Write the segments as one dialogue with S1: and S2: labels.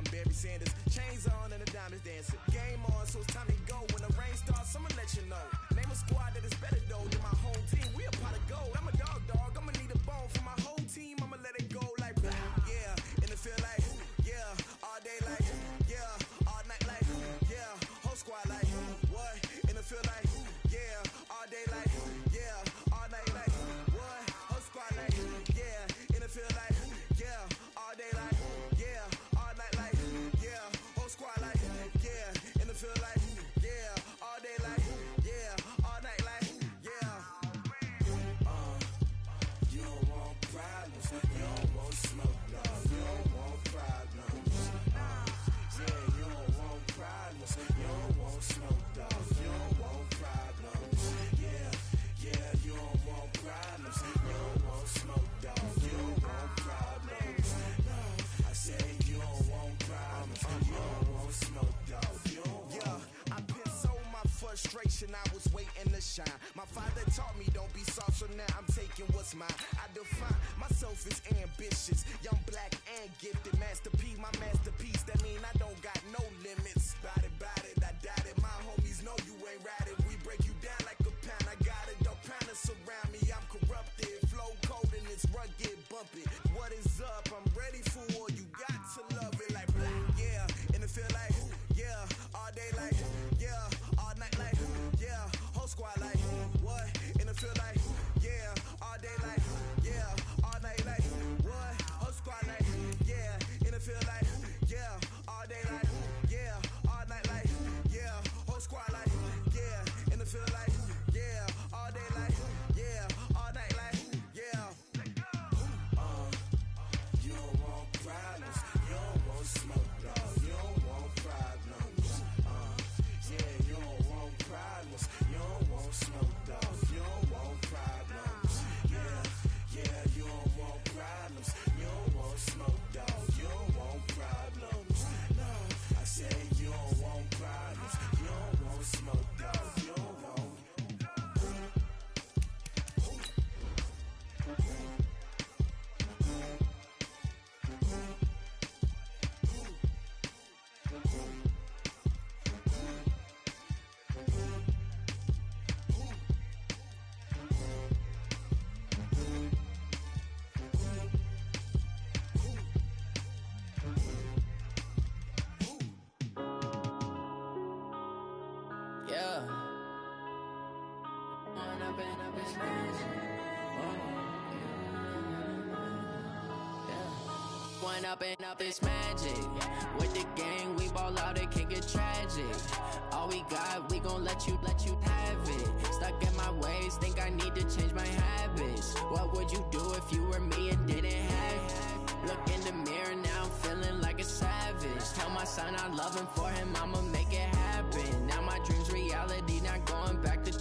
S1: I'm Barry Sanders. Chains on and the diamonds dancing. Game on, so it's time to go. When the rain starts, I'ma let you know. Name a squad that is better though than my home team. We a pot of gold. I'm a dog. I'ma need a bone for my whole team. I'ma let it go like blah. Yeah, and it feel like yeah, all day like yeah, all night like yeah, whole squad like what? And it feel like yeah, all day like yeah, all night like what? Whole squad like yeah, and it feel like yeah, all day like yeah, all night like yeah, whole squad like yeah, and it feel like yeah, all day like yeah, all night like yeah. You don't want problems, you don't want smoke, dog. You don't want problems. Yeah, you don't want problems, you don't want smoke, dog. You don't want problems. Yeah, you don't want problems, you don't want smoke, dog. You don't want problems. No, I say you don't want problems, you don't want smoke, dog. You don't want. Yeah, I've been so my frustration, I was waiting to shine. My father taught me don't be soft, so now I'm taking what's mine. I define myself as ambitious, young, black, and gifted. Master P, my masterpiece. That mean I don't got no limits. Bout it, I doubt it. My homies know you ain't ratted. We break you down like a pound. I got it, don't pound to surround me. I'm corrupted, flow cold and it's rugged, bump it. What is up? I'm ready for war. You got to love it like black, yeah. And it feel like yeah, all day like yeah, all night like yeah, whole squad like what? And it feel like yeah, all day like yeah, all night like what? Whole squad like yeah, and it feel like yeah, all day like yeah, all night like yeah, whole squad like yeah, and it feel like yeah, all day like yeah, all night like yeah. You don't want problems, you don't want smoke, dog. You don't want problems. Yeah, you don't want problems, you don't want smoke, dog. You don't want problems. Yeah, you don't want problems, you don't want smoke, dog. You don't want problems. No, I say you don't want problems, you don't want smoke, dog. You don't want.
S2: Up this magic. With the gang, we ball out, it can get tragic. All we got, we gon' let you have it. Stuck in my ways, think I need to change my habits. What would you do if you were me and didn't have it? Look in the mirror, now I'm feeling like a savage. Tell my son I love him, for him I'ma make it happen. Now my dream's reality, not going back to.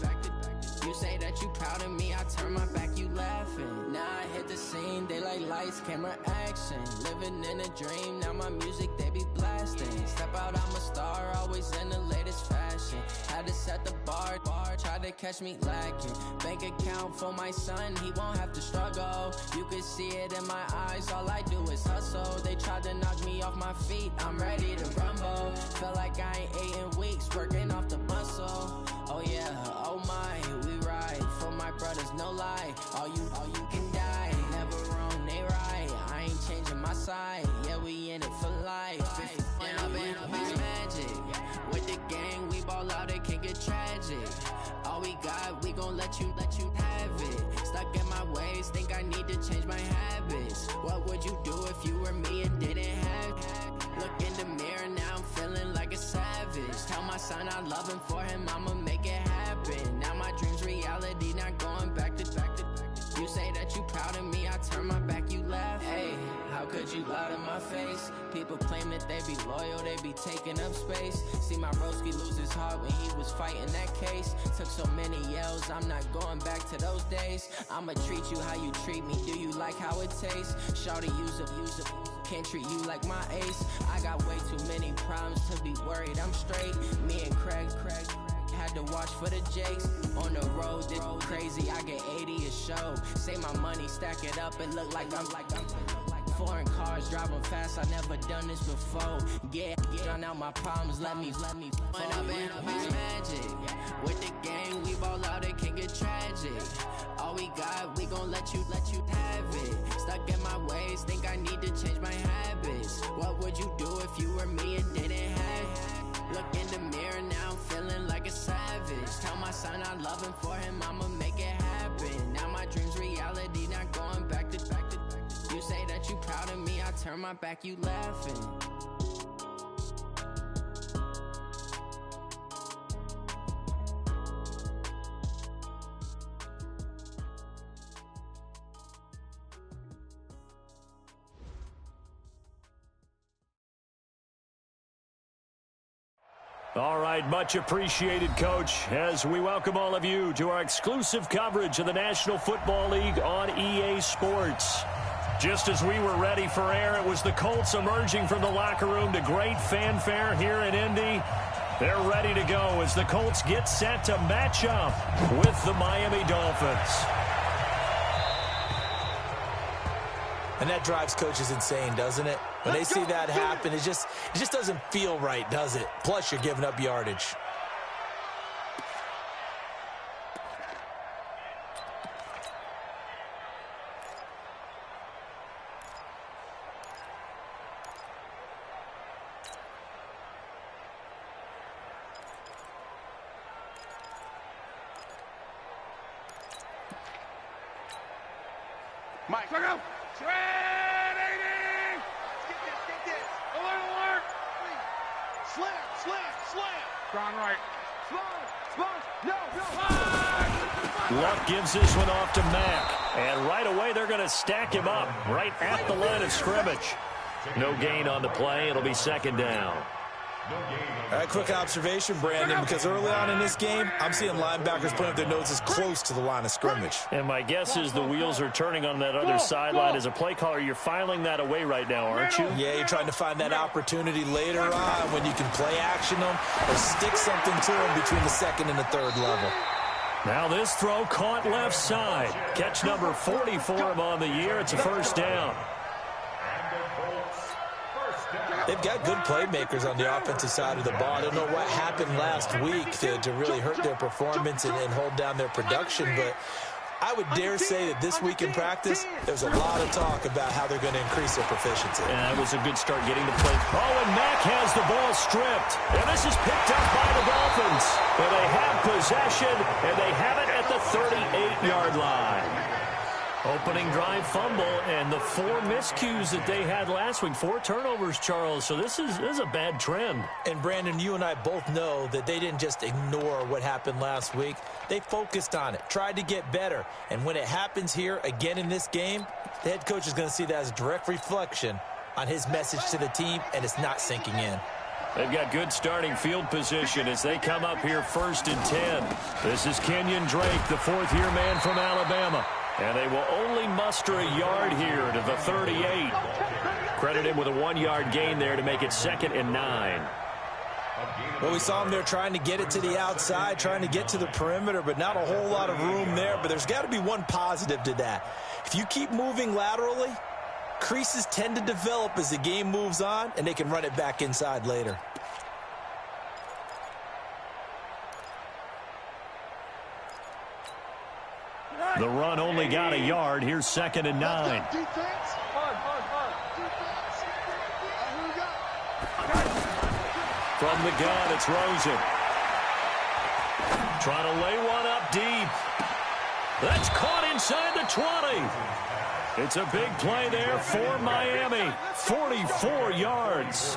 S2: You say that you proud of me, I turn my back, you laughing. Now I hit the scene, they like lights, camera, action. Living in a dream, now my music, they be blasting. Step out, I'm a star, always in the latest fashion. Had to set the bar, try to catch me lacking. Bank account for my son, he won't have to struggle. You can see it in my eyes, all I do is hustle. They tried to knock me off my feet, I'm ready to rumble. Felt like I ain't ate in weeks, working off the muscle. Oh yeah, oh my, we ride for my brothers, no lie. All you can die, never wrong, they right. I ain't changing my side, yeah, we in it for life. When up in this magic, with the gang, we ball out, it can get tragic. All we got, we gon' let you have it. Stuck in my ways, think I need to change my habits. What would you do if you were me and didn't have it? Look in the mirror, now I'm feeling like a savage. Tell my son I love him, for him I'ma make it happen. Now my dream's reality, not going back to. You say that you proud of me, I turn my back, you laugh. Hey, how could you lie to my face? People claim that they be loyal, they be taking up space. See my broski lose his heart when he was fighting that case. Took so many yells, I'm not going back to those days. I'ma treat you how you treat me, do you like how it tastes? Shawty, use a can't treat you like my ace. I got way too many problems to be worried, I'm straight. Me and Craig had to watch for the Jakes. On the road, this crazy, I get 80 a show. Say my money, stack it up, and look like I'm foreign cars, driving fast, I never done this before. Get on out my problems, let me When I've been magic. With the gang, we ball out, it can get tragic. All we got, we gon' let you have it. Stuck in my ways, think I need to change my habits. What would you do if you were me and didn't have it? Look in the mirror, now I'm feeling like a savage. Tell my son I love him, for him I'ma make it happen. Now my dream's reality, not going back to. You say that you proud of me, I turn my back, you laughing.
S3: All right, much appreciated, Coach, as we welcome all of you to our exclusive coverage of the National Football League on EA Sports. Just as we were ready for air, it was the Colts emerging from the locker room to great fanfare here in Indy. They're ready to go as the Colts get set to match up with the Miami Dolphins.
S4: And that drives coaches insane, doesn't it? When they see that happen, it just doesn't feel right, does it? Plus, you're giving up yardage.
S5: Mike, look out! Trading! Get this! Alert! Slam! Gone right. No!
S3: Luck gives this one off to Mack. And right away, they're going to stack him up right at the line of scrimmage. No gain on the play. It'll be second down.
S4: All right, quick observation, Brandon, because early on in this game, I'm seeing linebackers putting up their noses close to the line of scrimmage.
S3: And my guess is the wheels are turning on that other sideline. As a play caller, you're filing that away right now, aren't you?
S4: Yeah, you're trying to find that opportunity later on when you can play action them or stick something to them between the second and the third level.
S3: Now this throw caught left side. Catch number 40 for him on the year. It's a first down.
S4: They've got good playmakers on the offensive side of the ball. I don't know what happened last week to really hurt their performance and hold down their production, but I would dare say that this week in practice, there's a lot of talk about how they're going to increase their proficiency.
S3: And that was a good start getting the play. Oh, and Mack has the ball stripped. And this is picked up by the Dolphins. And they have possession, and they have it at the 38-yard line. Opening drive fumble, and the 4 miscues that they had last week. 4 turnovers, Charles. So this is a bad trend.
S4: And, Brandon, you and I both know that they didn't just ignore what happened last week. They focused on it, tried to get better. And when it happens here again in this game, the head coach is going to see that as a direct reflection on his message to the team, and it's not sinking in.
S3: They've got good starting field position as they come up here 1st and 10. This is Kenyon Drake, the 4th-year man from Alabama. And they will only muster a yard here to the 38. Credit him with a 1-yard gain there to make it 2nd and 9.
S4: Well, we saw him there trying to get it to the outside, trying to get to the perimeter, but not a whole lot of room there. But there's got to be one positive to that. If you keep moving laterally, creases tend to develop as the game moves on, and they can run it back inside later.
S3: The run only got a yard. Here's 2nd and 9. From the gun, it's Rosen. Trying to lay one up deep. That's caught inside the 20. It's a big play there for Miami. 44 yards.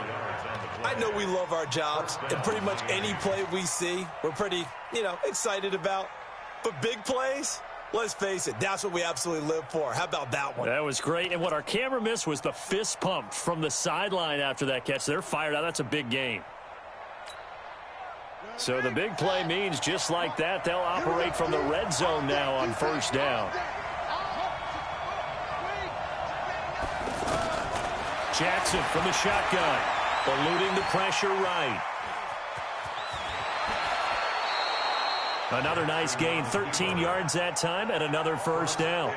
S4: I know we love our jobs, and pretty much any play we see, we're pretty, excited about. But big plays, let's face it, that's what we absolutely live for. How about that one?
S3: That was great. And what our camera missed was the fist pump from the sideline after that catch. They're fired out. That's a big game. So the big play means just like that, they'll operate from the red zone now on 1st down. Jackson from the shotgun, eluding the pressure right. Another nice gain, 13 yards that time, and another first down.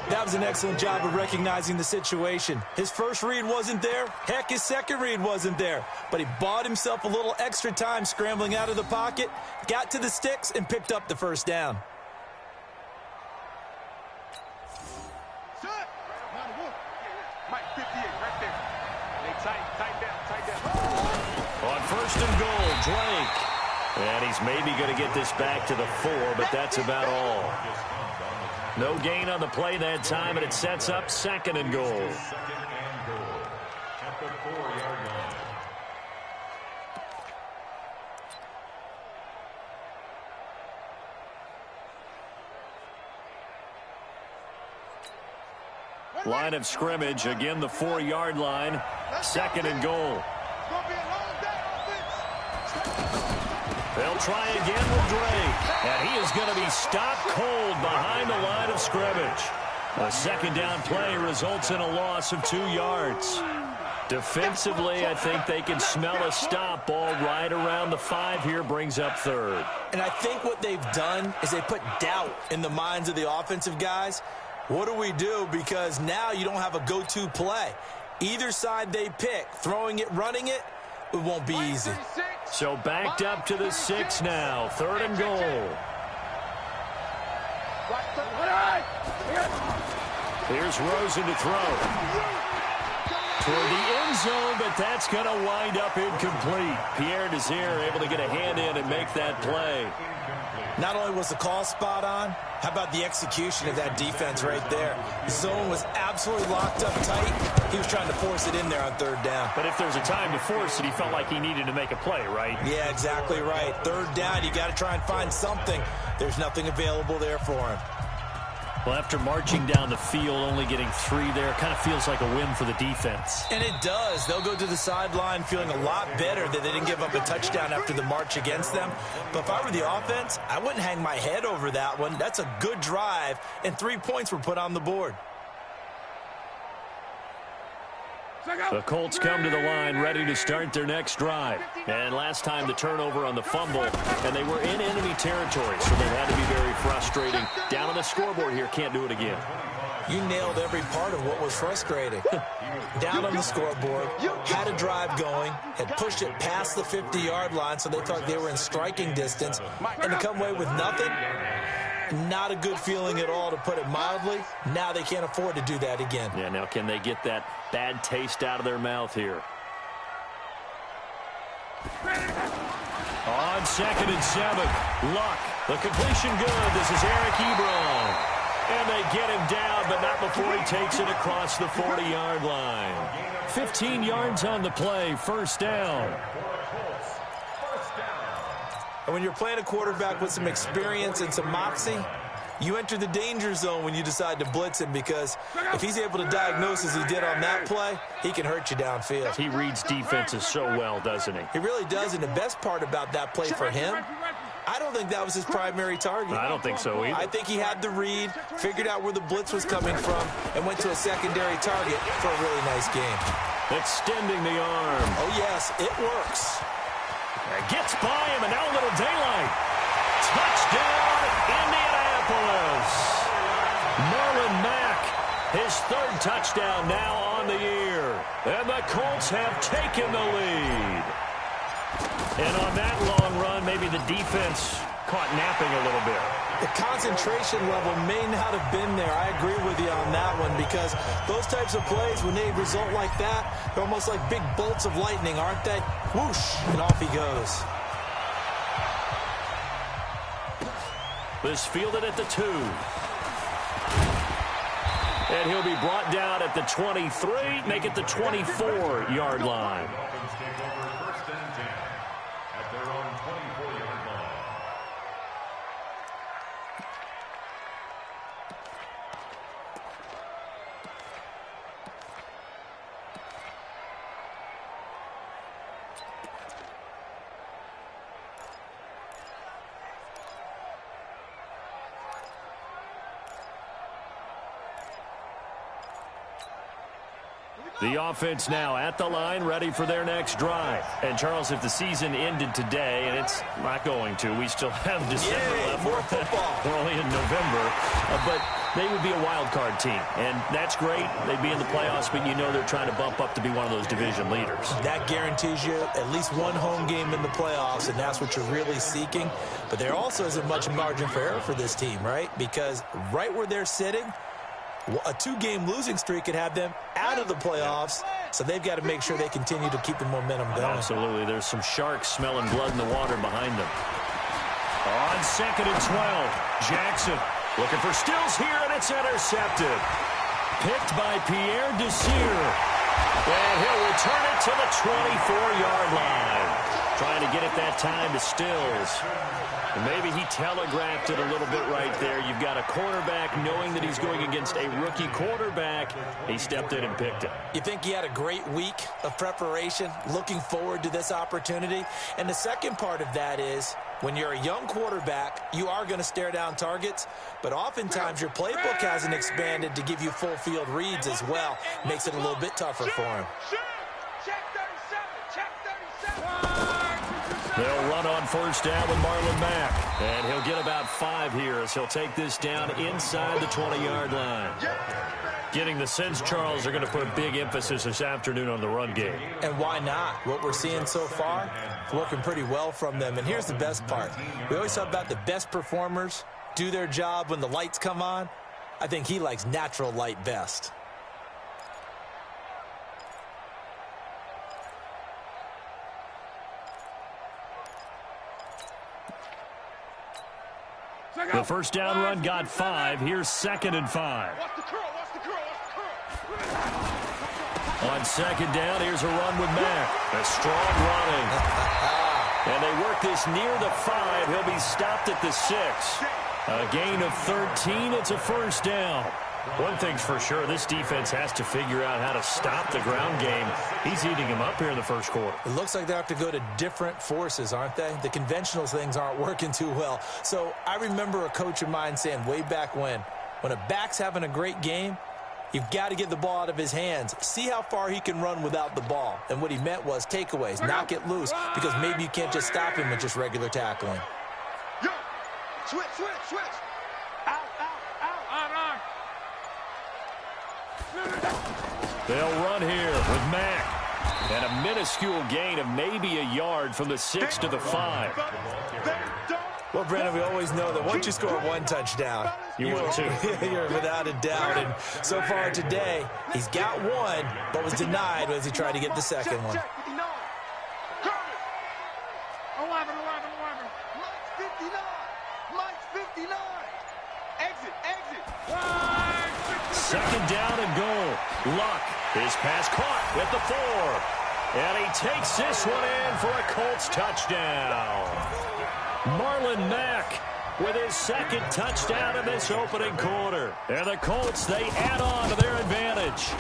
S4: That was an excellent job of recognizing the situation. His first read wasn't there. Heck, his second read wasn't there. But he bought himself a little extra time scrambling out of the pocket, got to the sticks, and picked up the first down.
S5: Mike 58 right there. They tight down.
S3: On first and goal, Drake. And he's maybe going to get this back to the 4, but that's about all. No gain on the play that time, and it sets up second and goal.
S6: At the 4-yard line.
S3: Line of scrimmage, again the 4-yard line, second and goal. They'll try again with Drake, and he is going to be stopped cold behind the line of scrimmage. A second down play results in a loss of 2 yards. Defensively, I think they can smell a stop ball right around the 5 here, brings up third.
S4: And I think what they've done is they put doubt in the minds of the offensive guys. What do we do? Because now you don't have a go-to play. Either side they pick, throwing it, running it, it won't be easy.
S3: So backed up to the 6 now, third and goal. Here's Rosen to throw. Toward the end zone, but that's going to wind up incomplete. Pierre Desir able to get a hand in and make that play.
S4: Not only was the call spot on, how about the execution of that defense right there? The zone was absolutely locked up tight. He was trying to force it in there on third down.
S3: But if there's a time to force it, he felt like he needed to make a play, right?
S4: Yeah, exactly right. Third down, you got to try and find something. There's nothing available there for him.
S3: Well, after marching down the field, only getting 3 there, kind of feels like a win for the defense.
S4: And it does. They'll go to the sideline feeling a lot better that they didn't give up a touchdown after the march against them. But if I were the offense, I wouldn't hang my head over that one. That's a good drive, and 3 points were put on the board.
S3: The Colts come to the line ready to start their next drive. And last time the turnover on the fumble, and they were in enemy territory, so they had to be very frustrating. Down on the scoreboard here, can't do it again.
S4: You nailed every part of what was frustrating. Down on the scoreboard, had a drive going, had pushed it past the 50-yard line, so they thought they were in striking distance, and to come away with nothing, not a good feeling at all, to put it mildly. Now they can't afford to do that again.
S3: Yeah, now can they get that bad taste out of their mouth here? On second and 7, Luck. The completion good. This is Eric Ebron. And they get him down, but not before he takes it across the 40-yard line. 15 yards on the play, first down.
S4: And when you're playing a quarterback with some experience and some moxie, you enter the danger zone when you decide to blitz him, because if he's able to diagnose as he did on that play, he can hurt you downfield.
S3: He reads defenses so well, doesn't he?
S4: He really does, and the best part about that play for him, I don't think that was his primary target.
S3: I don't think so either.
S4: I think he had the read, figured out where the blitz was coming from, and went to a secondary target for a really nice game.
S3: Extending the arm.
S4: Oh, yes, it works.
S3: Gets by him, and now a little daylight. Touchdown, Indianapolis. Marlon Mack, his 3rd touchdown now on the year. And the Colts have taken the lead. And on that long run, maybe the defense caught napping a little bit.
S4: The concentration level may not have been there. I agree with you on that one, because those types of plays, when they result like that, they're almost like big bolts of lightning, aren't they? Whoosh, and off he goes.
S3: This fielded at the 2. And he'll be brought down at the 23, make it the 24-yard line.
S6: At their own 24-yard line.
S3: The offense now at the line, ready for their next drive. And, Charles, if the season ended today, and it's not going to, we still have December left.
S4: More football.
S3: We're only in November. But they would be a wild card team. And that's great. They'd be in the playoffs, but you know they're trying to bump up to be one of those division leaders.
S4: That guarantees you at least one home game in the playoffs, and that's what you're really seeking. But there also isn't much margin for error for this team, right? Because right where they're sitting, a 2-game losing streak could have them out of the playoffs, so they've got to make sure they continue to keep the momentum going.
S3: Absolutely. There's some sharks smelling blood in the water behind them. On 2nd and 12, Jackson looking for Stills here, and it's intercepted. Picked by Pierre Desir. And he'll return it to the 24-yard line. Trying to get it that time to Stills. And maybe he telegraphed it a little bit right there. You've got a quarterback knowing that he's going against a rookie quarterback. He stepped in and picked it.
S4: You think he had a great week of preparation, looking forward to this opportunity? And the second part of that is, when you're a young quarterback, you are going to stare down targets, but oftentimes your playbook hasn't expanded to give you full field reads as well. Makes it a little bit tougher for him.
S3: They'll run on first down with Marlon Mack. And he'll get about 5 here as he'll take this down inside the 20-yard line. Getting the sense, Charles, they're going to put big emphasis this afternoon on the run game.
S4: And why not? What we're seeing so far, working pretty well from them. And here's the best part. We always talk about the best performers do their job when the lights come on. I think he likes natural light best.
S3: The first down run got 5. Here's 2nd and 5. On 2nd down, here's a run with Mack. A strong running. And they work this near the 5. He'll be stopped at the 6. A gain of 13. It's a first down. One thing's for sure, this defense has to figure out how to stop the ground game. He's eating him up here in the first quarter.
S4: It looks like they have to go to different forces, aren't they? The conventional things aren't working too well. So I remember a coach of mine saying way back when a back's having a great game, you've got to get the ball out of his hands. See how far he can run without the ball. And what he meant was takeaways, knock it loose, because maybe you can't just stop him with just regular tackling.
S5: Yo, switch. Out.
S3: They'll run here with Mack. And a minuscule gain of maybe a yard from the 6 to the 5.
S4: Well, Brandon, we always know that once you score one touchdown,
S3: you will too.
S4: You're without a doubt. And so far today, he's got one, but was denied as he tried to get the second one.
S5: 11. Mike's 59. Exit.
S3: 2nd down and goal. Luck. His pass caught at the 4. And he takes this one in for a Colts touchdown. Marlon Mack with his 2nd touchdown in this opening quarter. And the Colts, they add on to their advantage.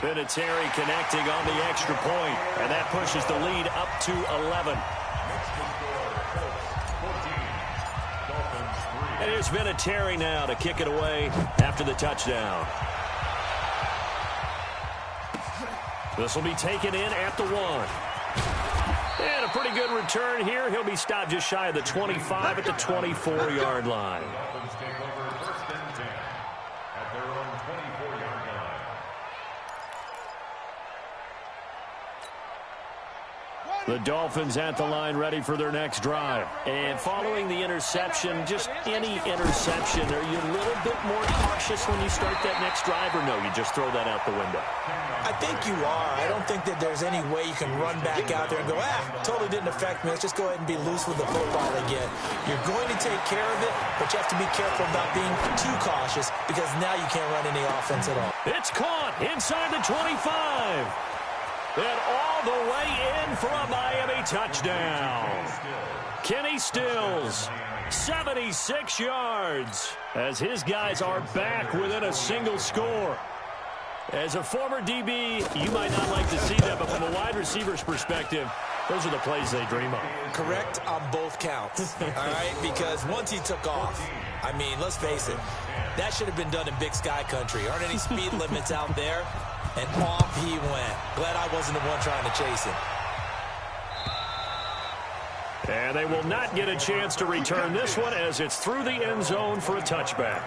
S3: Vinatieri connecting on the extra point, and that pushes the lead up to 11. And here's Vinatieri now to kick it away after the touchdown. This will be taken in at the 1. And a pretty good return here. He'll be stopped just shy of the 25 at the 24-yard line. The Dolphins at the line ready for their next drive. And following the interception, just any interception, are you a little bit more cautious when you start that next drive, or no, you just throw that out the window?
S4: I think you are. I don't think that there's any way you can run back out there and go, totally didn't affect me. Let's just go ahead and be loose with the football again. You're going to take care of it, but you have to be careful about being too cautious because now you can't run any offense at all.
S3: It's caught inside the 25. And all the way in for a Miami touchdown. Kenny Stills, 76 yards, as his guys are back within a single score. As a former DB, you might not like to see that, but from a wide receiver's perspective, those are the plays they dream of.
S4: Correct on both counts, all right? Because once he took off, I mean, let's face it, that should have been done in Big Sky Country. Aren't any speed limits out there? And off he went. Glad I wasn't the one trying to chase him.
S3: And they will not get a chance to return this one as it's through the end zone for a touchback.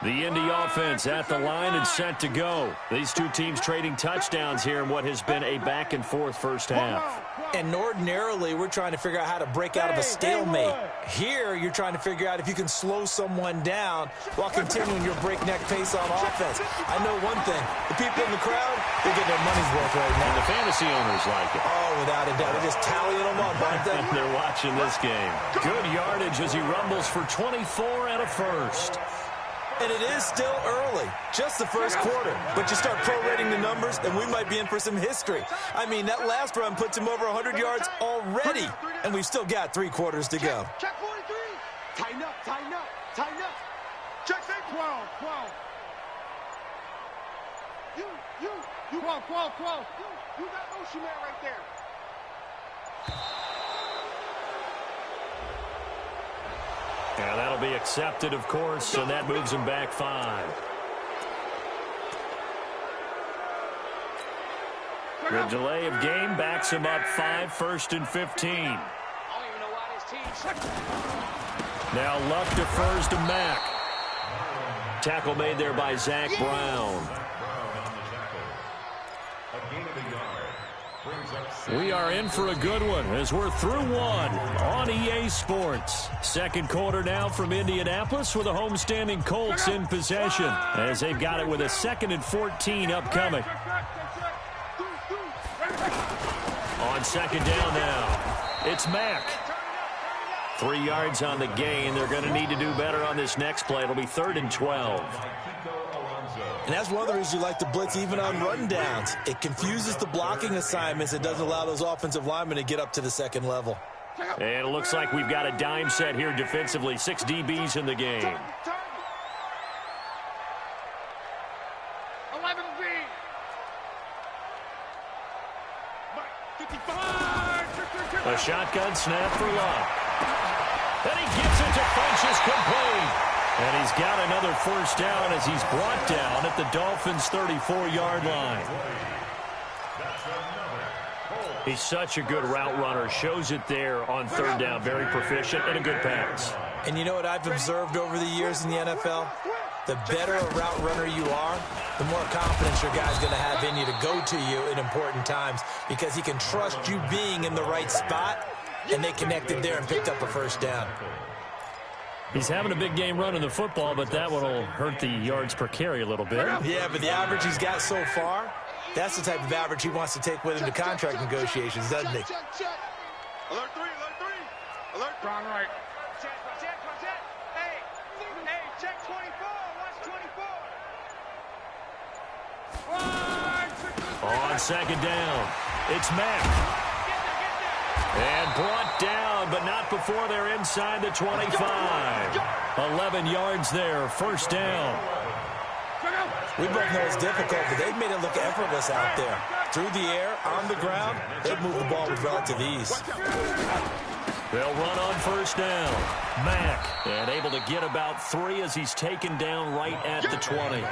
S3: The Indy offense at the line and set to go. These two teams trading touchdowns here in what has been a back-and-forth first half.
S4: And ordinarily, we're trying to figure out how to break out of a stalemate. Here, you're trying to figure out if you can slow someone down while continuing your breakneck pace on offense. I know one thing. The people in the crowd, they're getting their money's worth right now.
S3: And the fantasy owners like it.
S4: Oh, without a doubt. They're just tallying them up, aren't they?
S3: They're watching this game. Good yardage as he rumbles for 24 and a first.
S4: And it is still early, just the first quarter. But you start prorating the numbers, and we might be in for some history. I mean, that last run puts him over 100 yards already, and we've still got 3 quarters to go.
S5: Check 43. Tighten up, tighten up, tighten up. Check 12, 12. You 12, 12, 12. You got Ocean Man right there.
S3: Yeah, that'll be accepted, of course, and that moves him back 5. The delay of game backs him up 5, 1st and 15. Now Luck defers to Mack. Tackle made there by Zach Brown. We are in for a good one as we're through one on EA Sports. Second quarter now from Indianapolis with the homestanding Colts in possession as they've got it with a 2nd and 14 upcoming. On second down now, it's Mack. 3 yards on the gain. They're going to need to do better on this next play. It'll be 3rd and 12.
S4: And that's one of the reasons you like to blitz even on run downs. It confuses the blocking assignments. It doesn't allow those offensive linemen to get up to the second level.
S3: And it looks like we've got a dime set here defensively. 6 DBs in the game.
S5: 11 B. 55.
S3: A shotgun snap for Luck. And he gets it to Funchess complete. And he's got another first down as he's brought down at the Dolphins' 34-yard line. He's such a good route runner. Shows it there on 3rd down. Very proficient and a good pass.
S4: And you know what I've observed over the years in the NFL? The better a route runner you are, the more confidence your guy's going to have in you to go to you in important times because he can trust you being in the right spot, and they connected there and picked up a first down.
S3: He's having a big game running the football, but that one will hurt the yards per carry a little bit.
S4: Yeah, but the average he's got so far, that's the type of average he wants to take with him to contract negotiations, doesn't he?
S5: Alert 3, alert 3. Alert. Brown right. Check. Hey, check 24. Watch 24.
S3: On second down, it's Mack. And brought down, but not before they're inside the 25. 11 yards there, first down.
S4: We both know it's difficult, but they've made it look effortless out there. Through the air, on the ground, they've moved the ball with relative ease.
S3: They'll run on first down. Mack, and able to get about 3 as he's taken down right at the 20.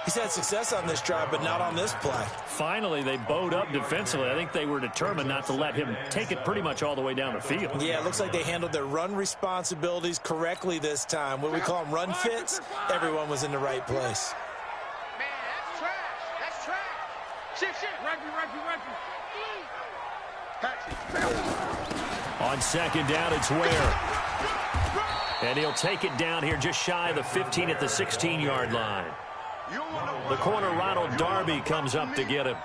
S4: He's had success on this drive, but not on this play.
S3: Finally, they bowed up defensively. I think they were determined not to let him take it pretty much all the way down the field.
S4: Yeah, it looks like they handled their run responsibilities correctly this time. What we call them run fits, everyone was in the right place.
S5: Man, that's trash. Shit. Rugby.
S3: On second down, it's Ware. And he'll take it down here just shy of the 15 at the 16-yard line. The corner, Ronald Darby, comes up to get him.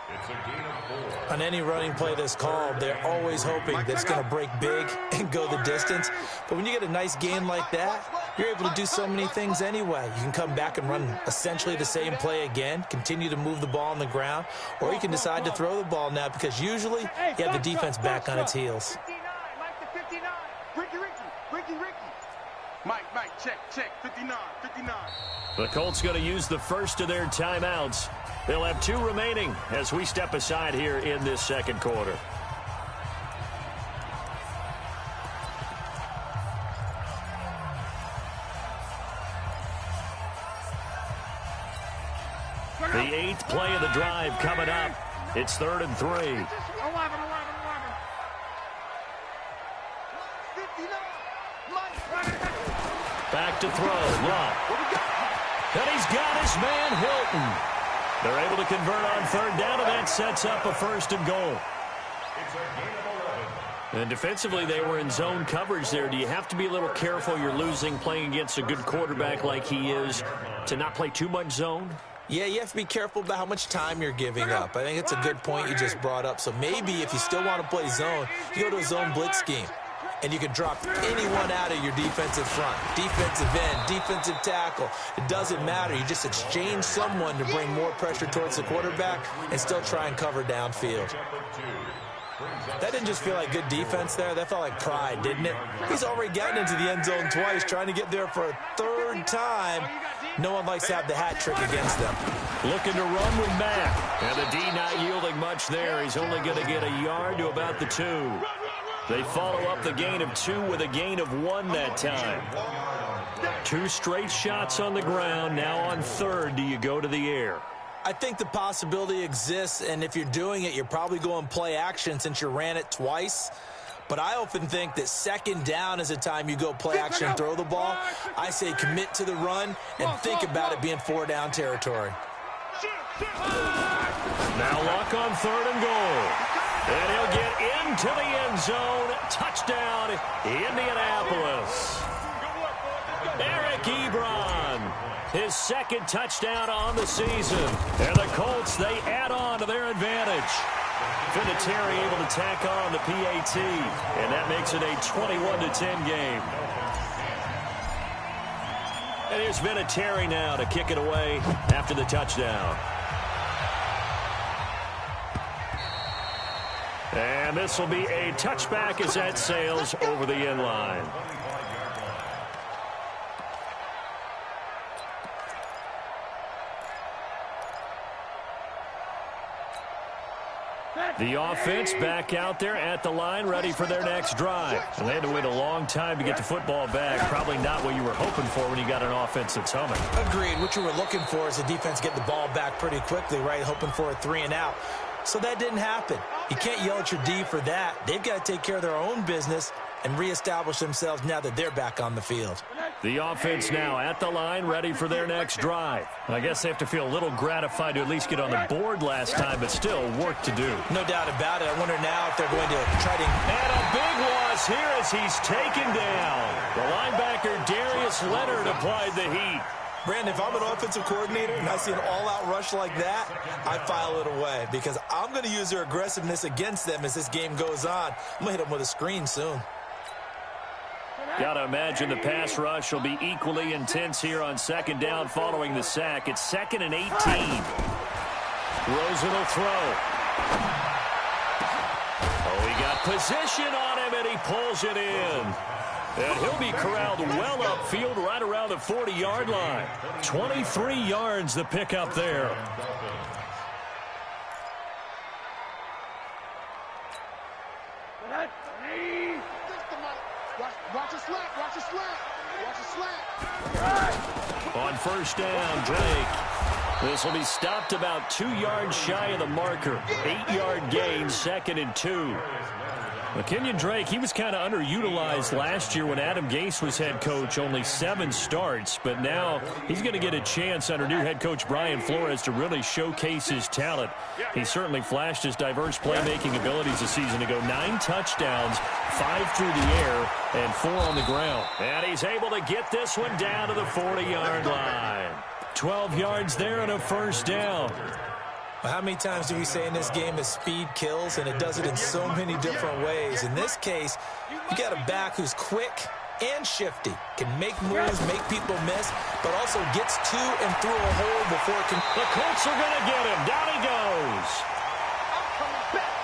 S4: On any running play that's called, they're always hoping that it's going to break big and go the distance. But when you get a nice gain like that, you're able to do so many things anyway. You can come back and run essentially the same play again, continue to move the ball on the ground, or you can decide to throw the ball now because usually you have the defense back on its heels.
S5: 59, Mike to 59. Ricky. Mike, check. 59.
S3: The Colts going to use the first of their timeouts. They'll have 2 remaining as we step aside here in this second quarter. drive coming up. It's 3rd and 3. Back to throw. Love. And he's got his man, Hilton. They're able to convert on 3rd down, and that sets up a 1st and goal. And defensively, they were in zone coverage there. Do you have to be a little careful? You're losing playing against a good quarterback like he is to not play too much zone?
S4: Yeah, you have to be careful about how much time you're giving up. I think it's a good point you just brought up. So maybe if you still want to play zone, you go to a zone blitz scheme. And you can drop anyone out of your defensive front, defensive end, defensive tackle. It doesn't matter. You just exchange someone to bring more pressure towards the quarterback and still try and cover downfield. That didn't just feel like good defense there. That felt like pride, didn't it? He's already gotten into the end zone twice, trying to get there for a 3rd time. No one likes to have the hat trick against them.
S3: Looking to run with Mack. And the D not yielding much there. He's only going to get a yard to about the 2. They follow up the gain of 2 with a gain of 1 that time. 2 straight shots on the ground. Now on 3rd, do you go to the air?
S4: I think the possibility exists, and if you're doing it, you're probably going play action since you ran it twice. But I often think that 2nd down is a time you go play action and throw the ball. I say commit to the run and think about it being 4-down territory.
S3: Now Luck on 3rd and goal. And he'll get into the end zone. Touchdown, Indianapolis. Eric Ebron, his 2nd touchdown on the season. And the Colts, they add on to their advantage. Vinatieri able to tack on the PAT. And that makes it a 21-10 game. And here's Vinatieri now to kick it away after the touchdown. And this will be a touchback as that sails over the end line. The offense back out there at the line, ready for their next drive. And they had to wait a long time to get the football back. Probably not what you were hoping for when you got an offense that's humming.
S4: Agreed. What you were looking for is the defense get the ball back pretty quickly, right? Hoping for a 3 and out. So that didn't happen. You can't yell at your D for that. They've got to take care of their own business and reestablish themselves now that they're back on the field.
S3: The offense now at the line, ready for their next drive. I guess they have to feel a little gratified to at least get on the board last time, but still work to do.
S4: No doubt about it. I wonder now if they're going to try to...
S3: And a big loss here as he's taken down. The linebacker, Darius Leonard, applied the heat.
S4: Brandon, if I'm an offensive coordinator and I see an all-out rush like that, I file it away because I'm going to use their aggressiveness against them as this game goes on. I'm going to hit them with a screen soon.
S3: Got to imagine the pass rush will be equally intense here on 2nd down following the sack. It's 2nd and 18. Rosen will throw. Oh, he got position on him, and he pulls it in. And he'll be corralled well upfield right around the 40-yard line. 23 yards the pickup there.
S5: Watch a slant, watch a slant, watch a slant.
S3: On 1st down, Drake. This will be stopped about 2 yards shy of the marker. 8-yard gain, 2nd and 2. Kenyon Drake, he was kind of underutilized last year when Adam Gase was head coach, only 7 starts, but now he's going to get a chance under new head coach Brian Flores to really showcase his talent. He certainly flashed his diverse playmaking abilities a season ago. 9 touchdowns, 5 through the air, and 4 on the ground. And he's able to get this one down to the 40-yard line. 12 yards there and a 1st down.
S4: How many times do we say in this game that speed kills, and it does it in so many different ways? In this case, you got a back who's quick and shifty, can make moves, make people miss, but also gets to and through a hole before it can.
S3: The Colts are going to get him. Down he goes.
S5: I'm coming back.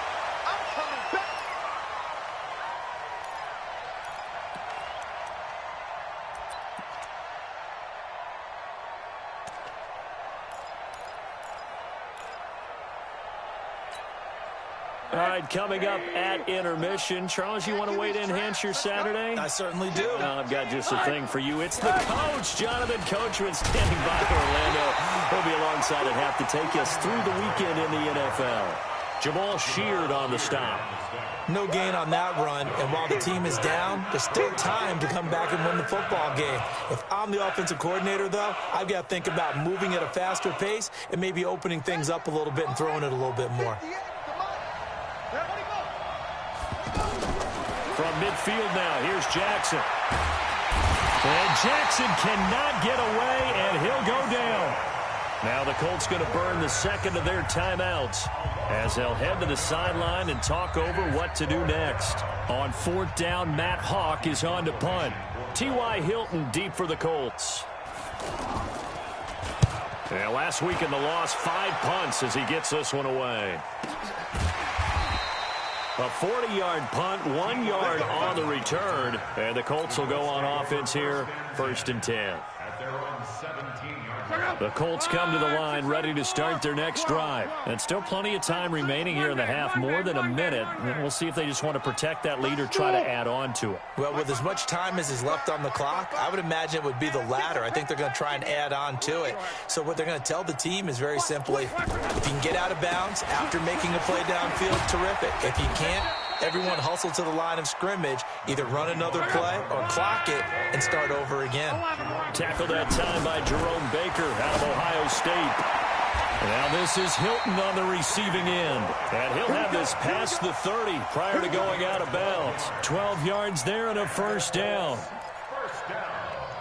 S5: I'm coming back.
S3: All right, coming up at intermission. Charles, you want to wait to enhance your Saturday?
S4: I certainly do.
S3: I've got just a thing for you. It's the coach, Jonathan Coachman, standing by Orlando. He'll be alongside at half to take us through the weekend in the NFL. Jamal Sheard on the stop.
S4: No gain on that run, and while the team is down, there's still time to come back and win the football game. If I'm the offensive coordinator, though, I've got to think about moving at a faster pace and maybe opening things up a little bit and throwing it a little bit more.
S3: From midfield now, here's Jackson. And Jackson cannot get away, and he'll go down. Now the Colts going to burn the second of their timeouts as they'll head to the sideline and talk over what to do next. On fourth down, Matt Hawk is on to punt. T.Y. Hilton deep for the Colts. Yeah, last week in the loss, 5 punts as he gets this one away. A 40-yard punt, 1 yard on the return. And the Colts will go on offense here, 1st and 10. The Colts come to the line ready to start their next drive. And still plenty of time remaining here in the half, more than a minute. And we'll see if they just want to protect that lead or try to add on to it.
S4: Well, with as much time as is left on the clock, I would imagine it would be the latter. I think they're going to try and add on to it. So what they're going to tell the team is very simply, if you can get out of bounds after making a play downfield, terrific. If you can't, everyone hustle to the line of scrimmage, either run another play or clock it and start over again.
S3: Tackled that time by Jerome Baker out of Ohio State. Now this is Hilton on the receiving end. And he'll have this past the 30 prior to going out of bounds. 12 yards there and a 1st down.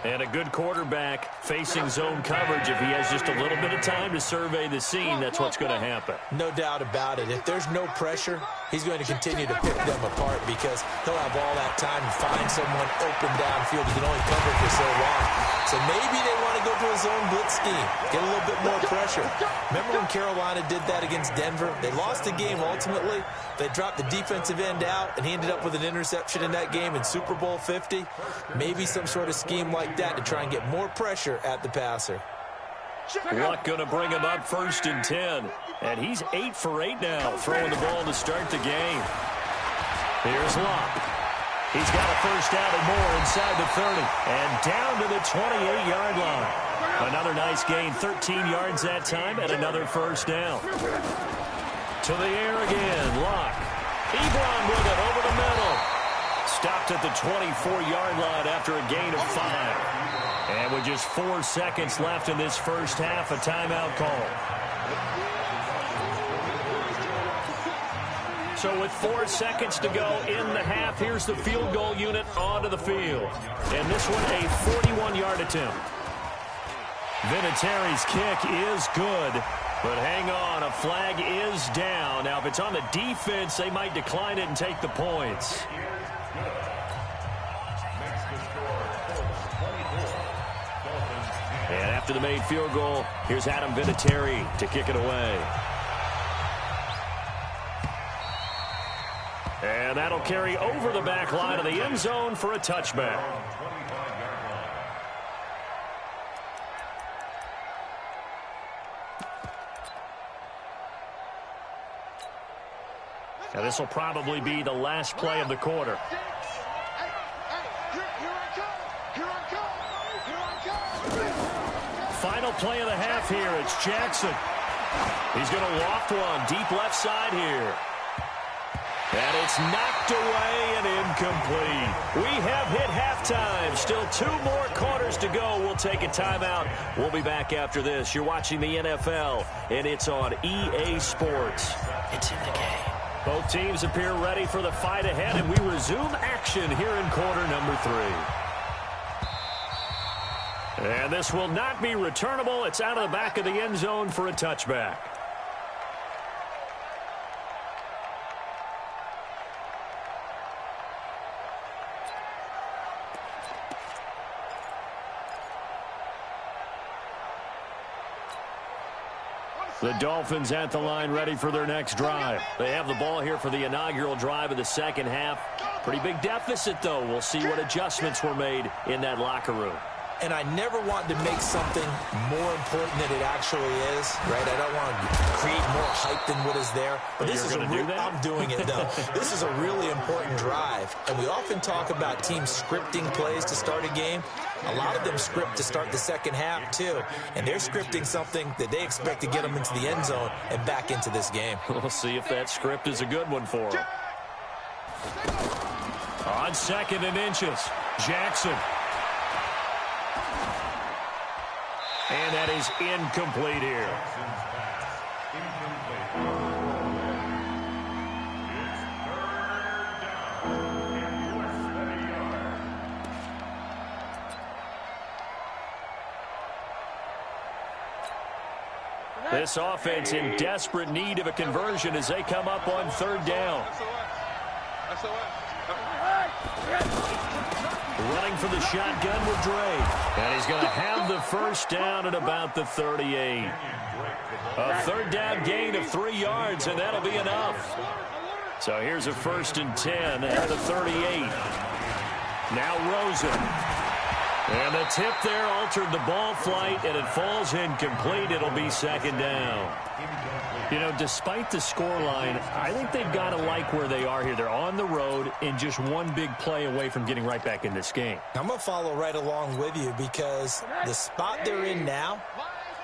S3: And a good quarterback facing zone coverage. If he has just a little bit of time to survey the scene, that's what's going to happen.
S4: No doubt about it. If there's no pressure, he's going to continue to pick them apart because he'll have all that time to find someone open downfield. He can only cover for so long. So maybe they want to go to a zone blitz scheme, get a little bit more pressure. Remember when Carolina did that against Denver? They lost the game ultimately. They dropped the defensive end out, and he ended up with an interception in that game in Super Bowl 50. Maybe some sort of scheme like that to try and get more pressure at the passer.
S3: Luck going to bring him up 1st and 10. And he's 8 for 8 now, throwing the ball to start the game. Here's Luck. He's got a 1st down and more inside the 30. And down to the 28-yard line. Another nice gain, 13 yards that time, and another 1st down. To the air again, Luck. Ebron with it over the middle. Stopped at the 24-yard line after a gain of 5. And with just 4 seconds left in this first half, a timeout call. So with 4 seconds to go in the half, here's the field goal unit onto the field. And this one a 41-yard attempt. Vinatieri's kick is good. But hang on, a flag is down. Now, if it's on the defense, they might decline it and take the points. And after the made field goal, here's Adam Vinatieri to kick it away. And that'll carry over the back line of the end zone for a touchback. Now this will probably be the last play of the quarter. Final play of the half here. It's Jackson. He's going to loft one deep left side here. And it's knocked away and incomplete. We have hit halftime. Still 2 more quarters to go. We'll take a timeout. We'll be back after this. You're watching the NFL, and it's on EA Sports. It's in the game. Both teams appear ready for the fight ahead, and we resume action here in quarter number 3. And this will not be returnable. It's out of the back of the end zone for a touchback. The Dolphins at the line ready for their next drive. They have the ball here for the inaugural drive of the second half. Pretty big deficit, though. We'll see what adjustments were made in that locker room.
S4: And I never want to make something more important than it actually is, right? I don't want to create more hype than what is there. But this is I'm doing it, though. This is a really important drive. And we often talk about teams scripting plays to start a game. A lot of them script to start the second half, too. And they're scripting something that they expect to get them into the end zone and back into this game.
S3: We'll see if that script is a good one for them. On 2nd and inches, Jackson. And that is incomplete here. This offense in desperate need of a conversion as they come up on 3rd down. Running for the shotgun with Dre. And he's going to have the first down at about the 38. A 3rd down gain of 3 yards, and that'll be enough. So here's a 1st and 10 at the 38. Now Rosen. And the tip there altered the ball flight, and it falls incomplete. It'll be 2nd down. You know, despite the scoreline, I think they've got to like where they are here. They're on the road and just one big play away from getting right back in this game.
S4: I'm going to follow right along with you because the spot they're in now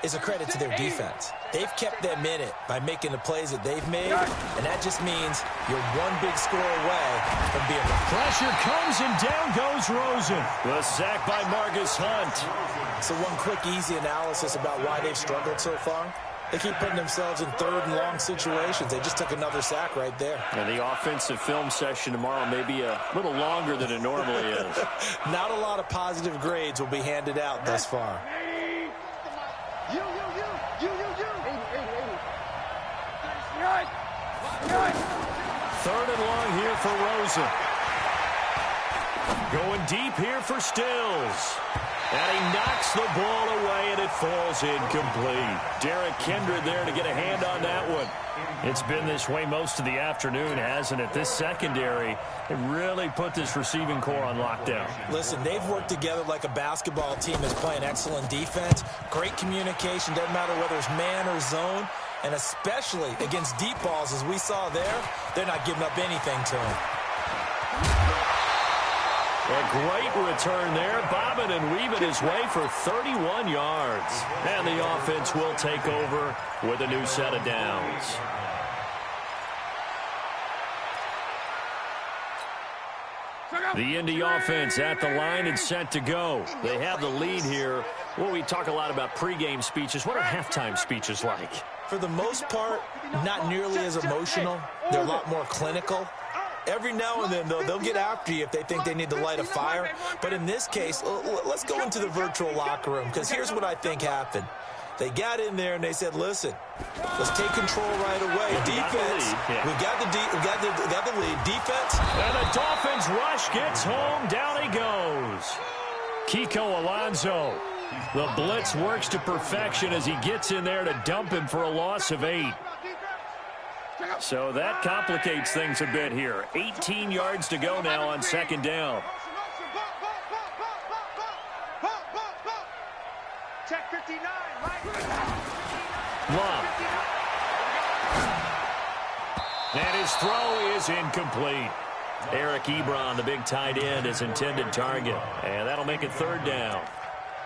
S4: is a credit to their defense. They've kept them in it by making the plays that they've made, and that just means you're one big score away from being right.
S3: Pressure comes, and down goes Rosen. The sack by Marcus Hunt.
S4: So one quick, easy analysis about why they've struggled so far. They keep putting themselves in 3rd and long situations. They just took another sack right there.
S3: And the offensive film session tomorrow may be a little longer than it normally is.
S4: Not a lot of positive grades will be handed out thus far.
S3: Third and long here for Rosen. Going deep here for Stills. And he knocks the ball away, and it falls incomplete. Derek Kindred there to get a hand on that one. It's been this way most of the afternoon, hasn't it? This secondary, it really put this receiving core on lockdown.
S4: Listen, they've worked together like a basketball team that's playing excellent defense. Great communication, doesn't matter whether it's man or zone. And especially against deep balls, as we saw there, they're not giving up anything to him.
S3: A great return there, bobbing and weaving his way for 31 yards. And the offense will take over with a new set of downs. The Indy offense at the line and set to go. They have the lead here. Well, we talk a lot about pregame speeches. What are halftime speeches like?
S4: For the most part, not nearly as emotional. They're a lot more clinical. Every now and then, though, they'll get after you if they think they need to light a fire. But in this case, let's go into the virtual locker room, because here's what I think happened. They got in there and they said, listen, let's take control right away. Defense, we got the lead. Defense.
S3: And the Dolphins rush gets home. Down he goes. Kiko Alonso. The blitz works to perfection as he gets in there to dump him for a loss of 8. So that complicates things a bit here. 18 yards to go now on 2nd down.
S5: Check 59, right?
S3: Love. And his throw is incomplete. Eric Ebron, the big tight end, is intended target. And that'll make it 3rd down.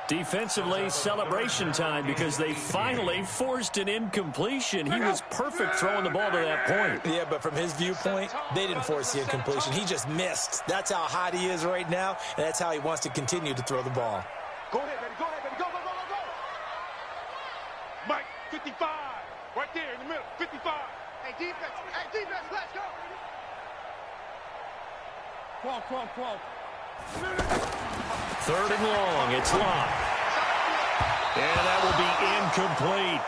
S3: Defensively, celebration time because they finally forced an incompletion. He was perfect throwing the ball to that point.
S4: Yeah, but from his viewpoint, they didn't force the incompletion. He just missed. That's how hot he is right now, and that's how he wants to continue to throw the ball.
S5: Go ahead, baby. Go ahead, baby. Go, go, go, go, go. Mike, 55. Right there in the middle. 55. Hey, defense. Hey, defense. Let's go. Crawl.
S3: 3rd and long. It's Locke. And that will be incomplete.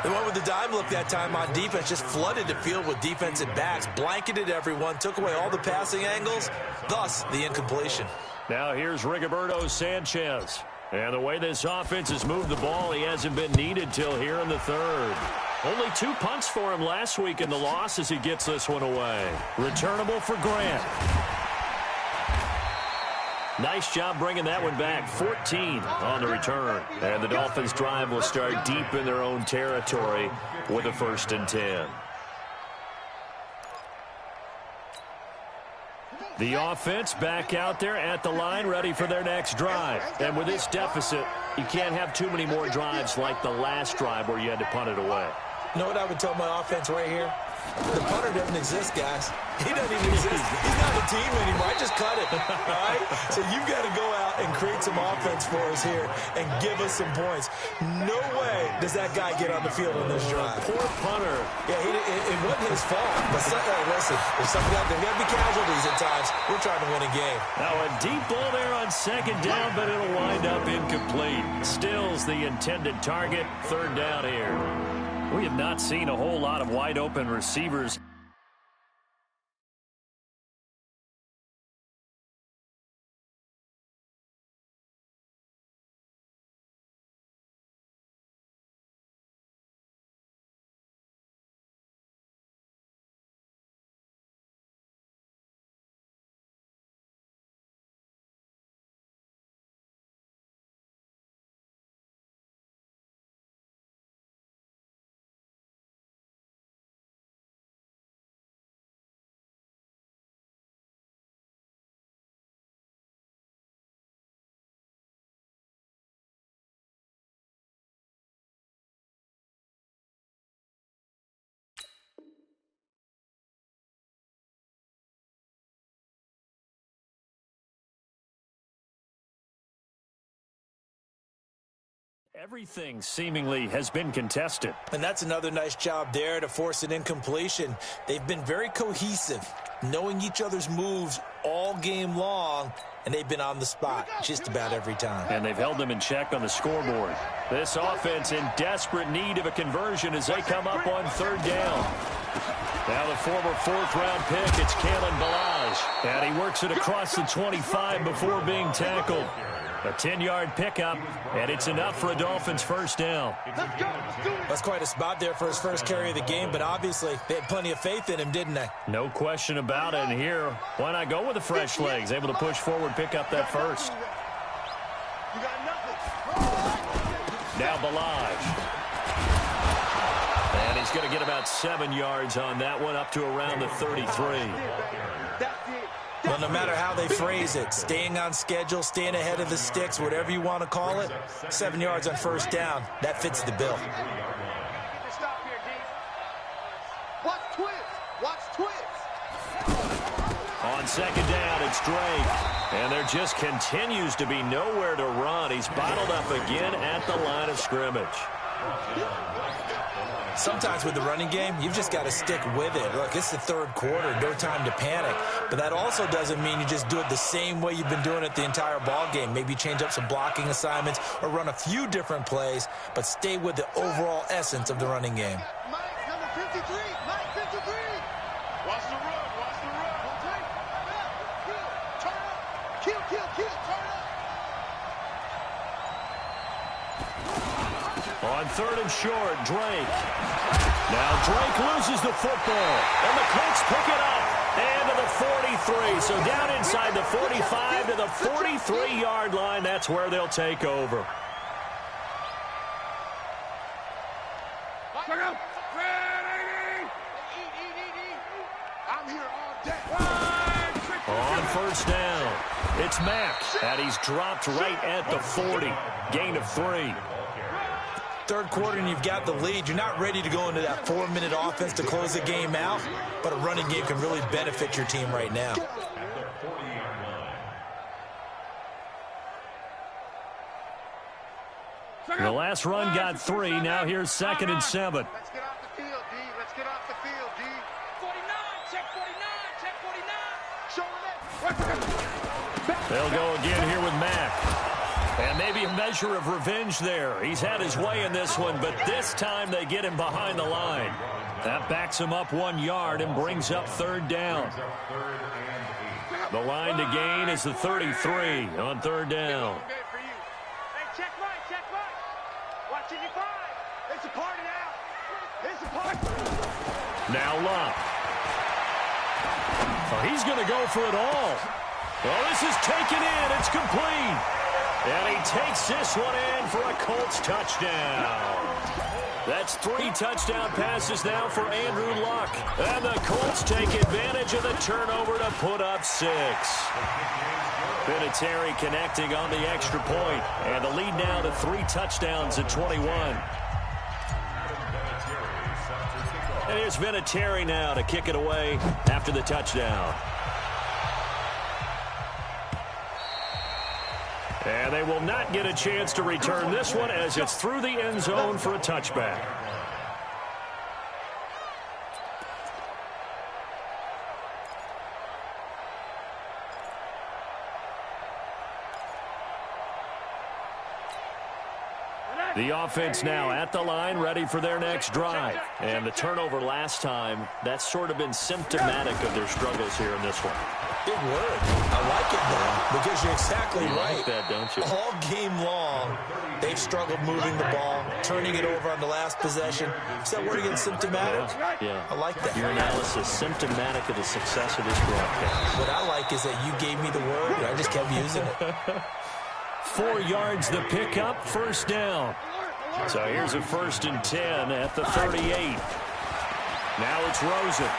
S4: The one with the dime look that time on defense just flooded the field with defensive backs, blanketed everyone, took away all the passing angles, thus the incompletion.
S3: Now here's Rigoberto Sanchez. And the way this offense has moved the ball, he hasn't been needed till here in the 3rd. Only 2 punts for him last week in the loss as he gets this one away. Returnable for Grant. Nice job bringing that one back. 14 on the return. And the Dolphins' drive will start deep in their own territory with a 1st and 10. The offense back out there at the line, ready for their next drive. And with this deficit, you can't have too many more drives like the last drive where you had to punt it away.
S4: You know what I would tell my offense right here? The punter doesn't exist, guys. He doesn't even exist. He's not a team anymore. I just cut it. All right? So you've got to go out and create some offense for us here and give us some points. No way does that guy get on the field on this drive.
S3: Poor punter.
S4: Yeah, it wasn't his fault. But listen, there's something out there. There got to be casualties at times. We're trying to win a game.
S3: Now a deep ball there on second down, but it'll wind up incomplete. Still's the intended target. Third down here. We have not seen a whole lot of wide open receivers. Everything seemingly has been contested.
S4: And that's another nice job there to force an incompletion. They've been very cohesive, knowing each other's moves all game long, and they've been on the spot just about every time.
S3: And they've held them in check on the scoreboard. This offense in desperate need of a conversion as they come up on third down. Now the former fourth-round pick, it's Kalen Ballage. And he works it across the 25 before being tackled. A 10-yard pickup, and it's enough for a Dolphins first down.
S4: That's quite a spot there for his first carry of the game, but obviously they had plenty of faith in him, didn't they?
S3: No question about it. And here, why not go with the fresh legs? Able to push forward, pick up that first. Now Ballage. And he's going to get about 7 yards on that one, up to around the 33.
S4: Well, no matter how they phrase it, staying on schedule, staying ahead of the sticks, whatever you want to call it, 7 yards on first down, that fits the bill.
S5: Stop here, D. Watch twist. Watch twist.
S3: On second down, it's Drake. And there just continues to be nowhere to run. He's bottled up again at the line of scrimmage.
S4: Sometimes with the running game, you've just got to stick with it. Look, it's the third quarter, no time to panic. But that also doesn't mean you just do it the same way you've been doing it the entire ball game. Maybe change up some blocking assignments or run a few different plays, but stay with the overall essence of the running game.
S5: Mike, number 53. Mike, 53. Watch the run. Watch the run. Turn up. Kill. Turn up.
S3: On third and short, Drake. Now Drake loses the football, and the Colts pick it up. And to the 43. So down inside the 45 to the 43-yard line. That's where they'll take over.
S5: I'm here all day.
S3: On first down, it's Mack, and he's dropped right at the 40. Gain of 3.
S4: Third quarter and you've got the lead. You're not ready to go into that 4-minute offense to close the game out, but a running game can really benefit your team right now.
S3: The last run got 3. Now here's second and 7.
S5: Let's get off the field, D. Let's get off the field, D.
S7: 49, check 49, check 49.
S5: Show it.
S3: They'll go again here with Mack. And maybe a measure of revenge there. He's had his way in this one, but this time they get him behind the line. That backs him up 1 yard and brings up third down. The line to gain is the 33 on third down.
S5: Hey, check right. Watch it, you five. It's a party now. It's a party.
S3: Now Luck. So he's going to go for it all. Well, this is taken in. It's complete. And he takes this one in for a Colts touchdown. That's 3 touchdown passes now for Andrew Luck. And the Colts take advantage of the turnover to put up 6. Vinatieri connecting on the extra point. And the lead now to 3 touchdowns at 21. And here's Vinatieri now to kick it away after the touchdown. And they will not get a chance to return this one as it's through the end zone for a touchback. The offense now at the line, ready for their next drive. And the turnover last time, that's sort of been symptomatic of their struggles here in this one.
S4: Big word. I like it now because you're exactly right.
S3: Like that, don't you?
S4: All game long, they've struggled moving the ball, turning it over on the last possession. Is that word again, symptomatic?
S3: Yeah.
S4: I like that.
S3: Your analysis, symptomatic of the success of this broadcast.
S4: What I like is that you gave me the word, and I just kept using it.
S3: 4 yards the pickup, first down. So here's a 1st and 10 at the 38. Now it's Rosen.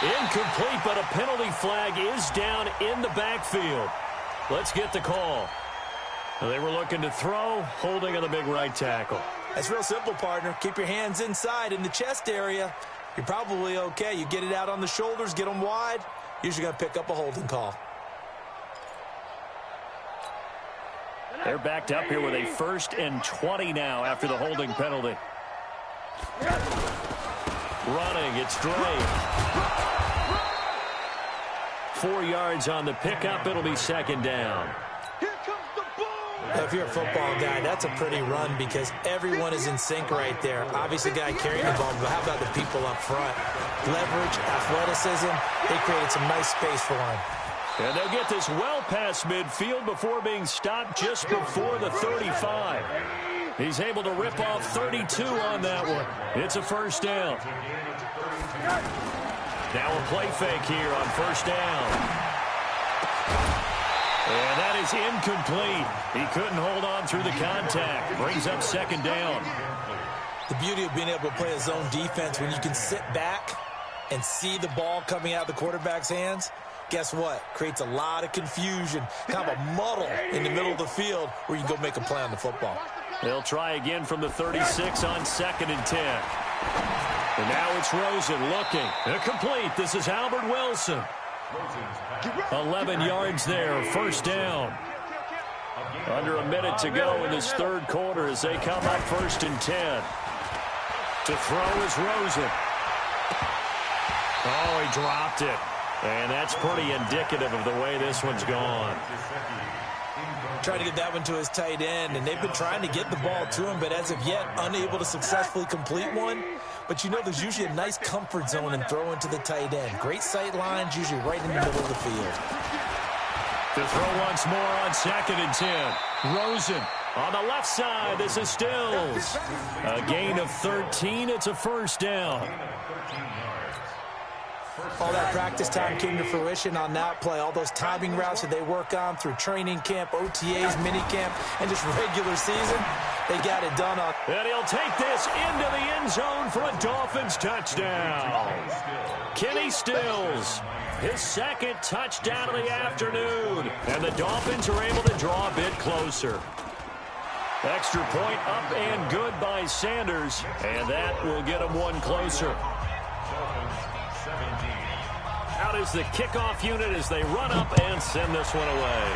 S3: Incomplete, but a penalty flag is down in the backfield. Let's get the call. They were looking to throw, holding on the big right tackle.
S4: That's real simple, partner. Keep your hands inside in the chest area. You're probably okay. You get it out on the shoulders, get them wide. Usually going to pick up a holding call.
S3: They're backed up here with a 1st and 20 now after the holding penalty. Running, it's Dre. 4 yards on the pickup. It'll be 2nd down.
S4: If you're a football guy, that's a pretty run because everyone is in sync right there. Obviously, the guy carrying the ball, but how about the people up front? Leverage, athleticism, they created some nice space for him.
S3: And they'll get this well past midfield before being stopped just before the 35. He's able to rip off 32 on that one. It's a 1st down. Now a play fake here on 1st down. And that is incomplete. He couldn't hold on through the contact. Brings up 2nd down.
S4: The beauty of being able to play a zone defense when you can sit back and see the ball coming out of the quarterback's hands, guess what? Creates a lot of confusion, kind of a muddle in the middle of the field where you can go make a play on the football.
S3: They'll try again from the 36 on 2nd and 10. And now it's Rosen looking. Complete. This is Albert Wilson. 11 yards there, 1st down. Under a minute to go in this 3rd quarter as they come up 1st and 10. To throw is Rosen. Oh, he dropped it. And that's pretty indicative of the way this one's gone.
S4: Trying to get that one to his tight end, and they've been trying to get the ball to him, but as of yet, unable to successfully complete one. But you know there's usually a nice comfort zone in throwing to the tight end. Great sight lines, usually right in the middle of the field.
S3: To throw once more on 2nd and 10. Rosen on the left side. This is Stills. A gain of 13. It's a 1st down.
S4: All that practice time came to fruition on that play. All those timing routes that they work on through training camp, OTAs, minicamp, and just regular season, they got it done on.
S3: And he'll take this into the end zone for a Dolphins touchdown. Kenny Stills, his 2nd touchdown of the afternoon. And the Dolphins are able to draw a bit closer. Extra point up and good by Sanders. And that will get them one closer. Out is the kickoff unit as they run up and send this one away.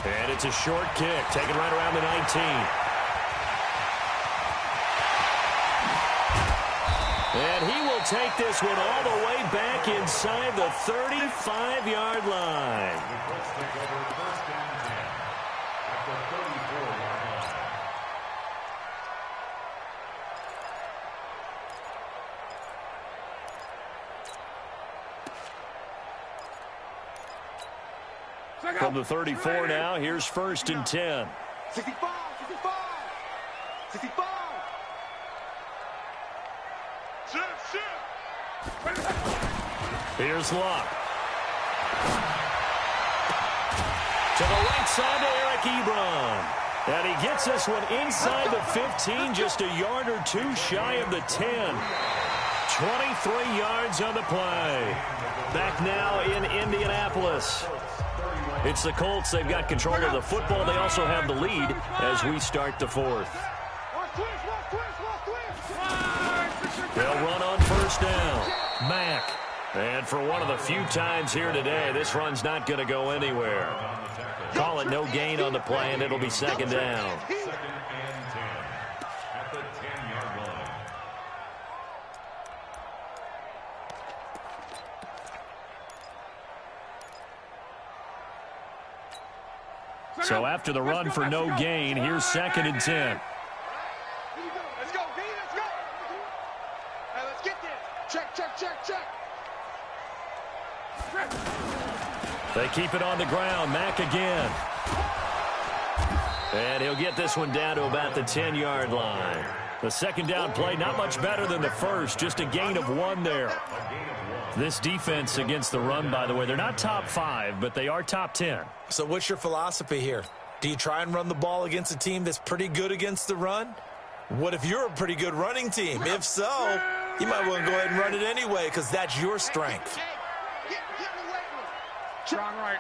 S3: And it's a short kick, taken right around the 19. And he will take this one all the way back inside the 35-yard line. From the 34 now, here's 1st and 10.
S5: 65, 65, 65.
S3: Here's Luck. outside to Eric Ebron. And he gets this one inside the 15, just a yard or two shy of the 10. 23 yards on the play. Back now in Indianapolis. It's the Colts. They've got control of the football. They also have the lead as we start the fourth. They'll run on first down. Mack. And for one of the few times here today, this run's not going to go anywhere. Call it no gain on the play, and it'll be second down.
S6: Second and 10 at the 10-yard line.
S3: So after the run for no gain, here's second and 10.
S5: Let's go, V, let's go. Hey, let's get there. Check, check, check, check.
S3: They keep it on the ground. Mack again. And he'll get this one down to about the 10-yard line. The second down play, not much better than the first, just a gain of 1 there. This defense against the run, by the way, they're not top 5, but they are top 10.
S4: So what's your philosophy here? Do you try and run the ball against a team that's pretty good against the run? What if you're a pretty good running team? If so, you might want to go ahead and run it anyway because that's your strength.
S5: Strong right.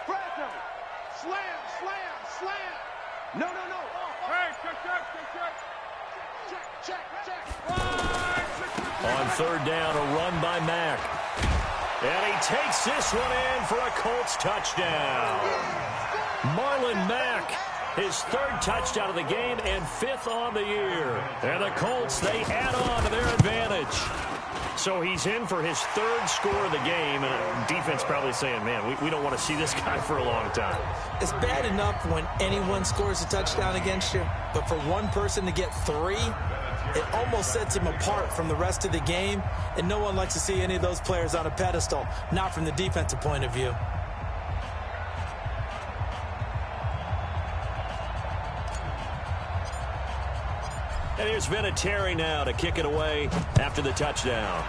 S5: Fresno. Slam. No. Hey, check.
S3: On third down, a run by Mack. And he takes this one in for a Colts touchdown. Marlon Mack, his 3rd touchdown of the game and 5th on the year. And the Colts, they add on to their advantage. So he's in for his 3rd score of the game, and defense probably saying, man, we don't want to see this guy for a long time.
S4: It's bad enough when anyone scores a touchdown against you, but for one person to get 3, it almost sets him apart from the rest of the game, and no one likes to see any of those players on a pedestal, not from the defensive point of view.
S3: And here's Vinatieri now to kick it away after the touchdown.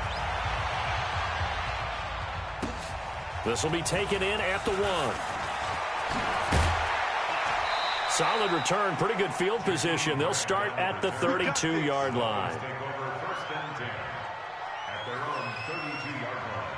S3: This will be taken in at the 1. Solid return, pretty good field position. They'll start at the 32-yard line.
S6: Take over first and 10 at their own 32-yard line.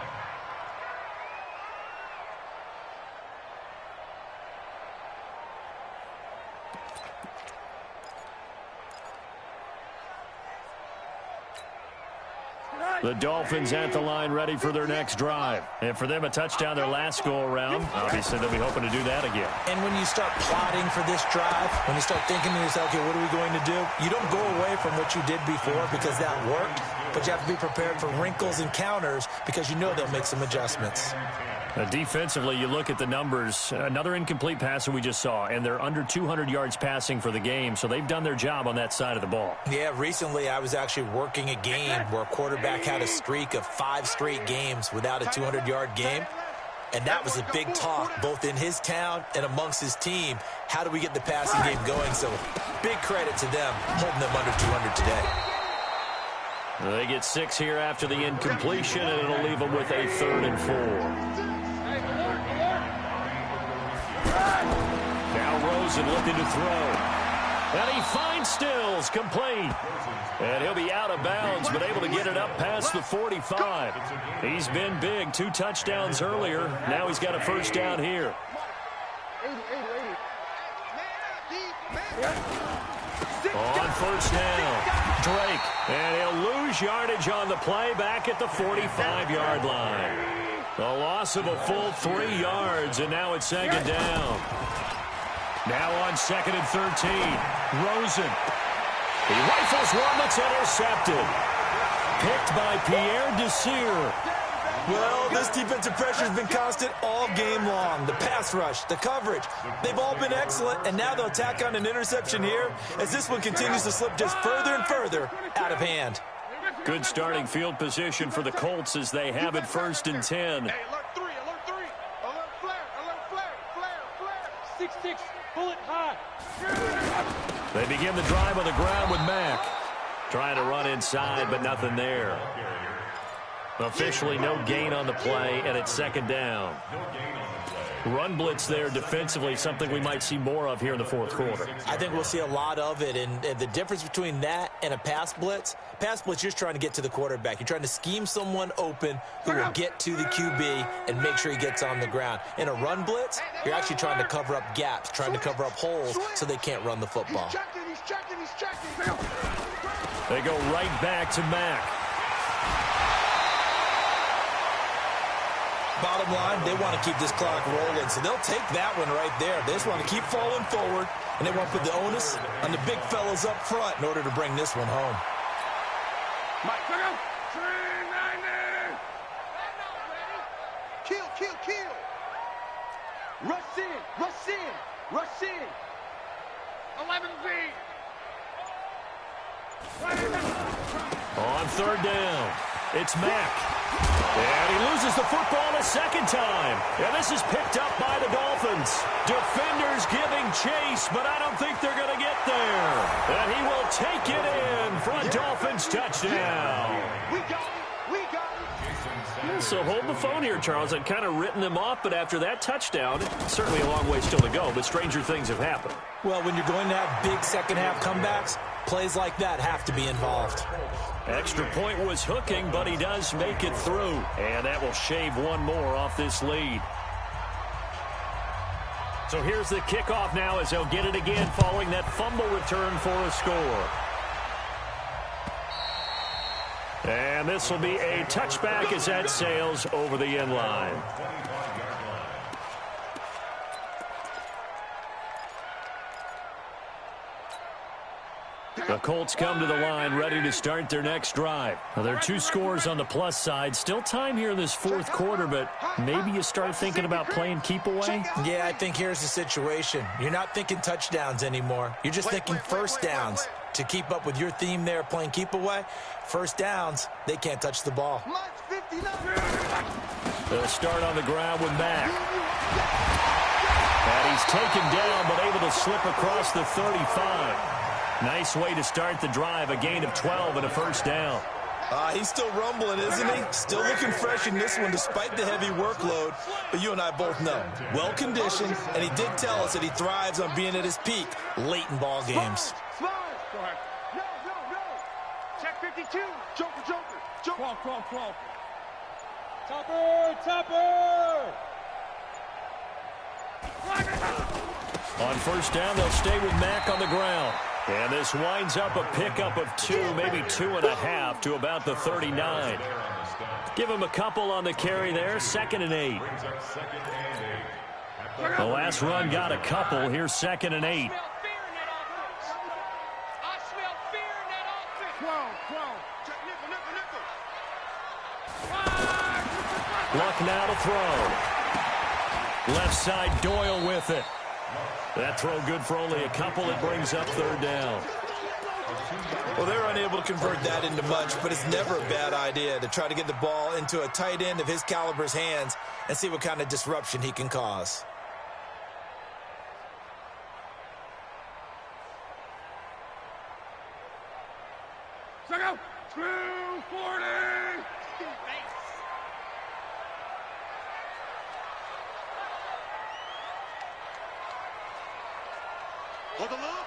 S3: The Dolphins at the line ready for their next drive. And for them, a touchdown their last go-around. Obviously, they'll be hoping to do that again.
S4: And when you start plotting for this drive, when you start thinking to yourself, okay, what are we going to do? You don't go away from what you did before because that worked, but you have to be prepared for wrinkles and counters because you know they'll make some adjustments.
S3: Defensively, you look at the numbers. Another incomplete pass that we just saw, and they're under 200 yards passing for the game, so they've done their job on that side of the ball.
S4: Yeah, recently I was actually working a game where a quarterback had a streak of 5 straight games without a 200-yard game, and that was a big talk both in his town and amongst his team. How do we get the passing game going? So big credit to them holding them under 200 today.
S3: They get 6 here after the incompletion, and it'll leave them with a 3rd and 4. Now Rosen looking to throw. And he finds Stills, complete. And he'll be out of bounds, but able to get it up past the 45. He's been big, 2 touchdowns earlier. Now he's got a first down here. On first down, Drake. And he'll lose yardage on the play back at the 45-yard line. The loss of a full 3 yards, and now it's second down. Now on 2nd and 13, Rosen. He rifles one that's intercepted. Picked by Pierre Desir.
S4: Well, this defensive pressure has been constant all game long. The pass rush, the coverage, they've all been excellent, and now they'll tack on an interception here as this one continues to slip just further and further out of hand.
S3: Good starting field position for the Colts as they have it 1st and 10.
S5: Hey, alert 3, alert flare, 6-6, bullet high.
S3: They begin the drive on the ground with Mack. Trying to run inside, but nothing there. Officially no gain on the play, and it's second down. Run blitz there defensively, something we might see more of here in the fourth quarter.
S4: I think we'll see a lot of it, and the difference between that and a pass blitz, you're just trying to get to the quarterback. You're trying to scheme someone open who will get to the QB and make sure he gets on the ground. In a run blitz, you're actually trying to cover up gaps, trying to cover up holes so they can't run the football.
S5: He's checking.
S3: They go right back to Mack.
S4: Bottom line, they want to keep this clock rolling, so they'll take that one right there. They just want to keep falling forward, and they want to put the onus on the big fellas up front in order to bring this one home.
S5: Mike, look out! 390! Kill! Rush in! 11 feet!
S3: On third down, it's Mack. And he loses the football a second time. And this is picked up by the Dolphins. Defenders giving chase, but I don't think they're going to get there. And he will take it in for a Dolphins touchdown.
S5: We got it!
S3: So hold the phone here, Charles. I'd kind of written them off, but after that touchdown, certainly a long way still to go, but stranger things have happened.
S4: Well, when you're going to have big second-half comebacks, plays like that have to be involved.
S3: Extra point was hooking, but he does make it through. And that will shave one more off this lead. So here's the kickoff now as they'll get it again following that fumble return for a score. And this will be a touchback as that sails over the end line. The Colts come to the line ready to start their next drive. Now, there are two scores on the plus side. Still time here in this fourth quarter, but maybe you start thinking about playing keep away?
S4: Yeah, I think here's the situation. You're not thinking touchdowns anymore. You're just thinking first downs. To keep up with your theme there, playing keep away, first downs, they can't touch the ball.
S3: They'll start on the ground with Mack. And he's taken down, but able to slip across the 35. Nice way to start the drive, a gain of 12 and a first down.
S4: He's still rumbling, isn't he? Still looking fresh in this one despite the heavy workload. But you and I both know, well-conditioned, and he did tell us that he thrives on being at his peak late in ball games.
S5: No. Check 52. Joker. Crawl. Topper.
S3: On first down, they'll stay with Mack on the ground. And this winds up a pickup of 2, maybe 2.5 to about the 39. Give him a couple on the carry there, 2nd and 8. The last run got a couple. Here's 2nd and 8. Luck now to throw. Left side, Doyle with it. That throw good for only a couple. It brings up third down.
S4: Well, they're unable to convert that into much, but it's never a bad idea to try to get the ball into a tight end of his caliber's hands and see what kind of disruption he can cause.
S5: Check out. 240. Hold the loop.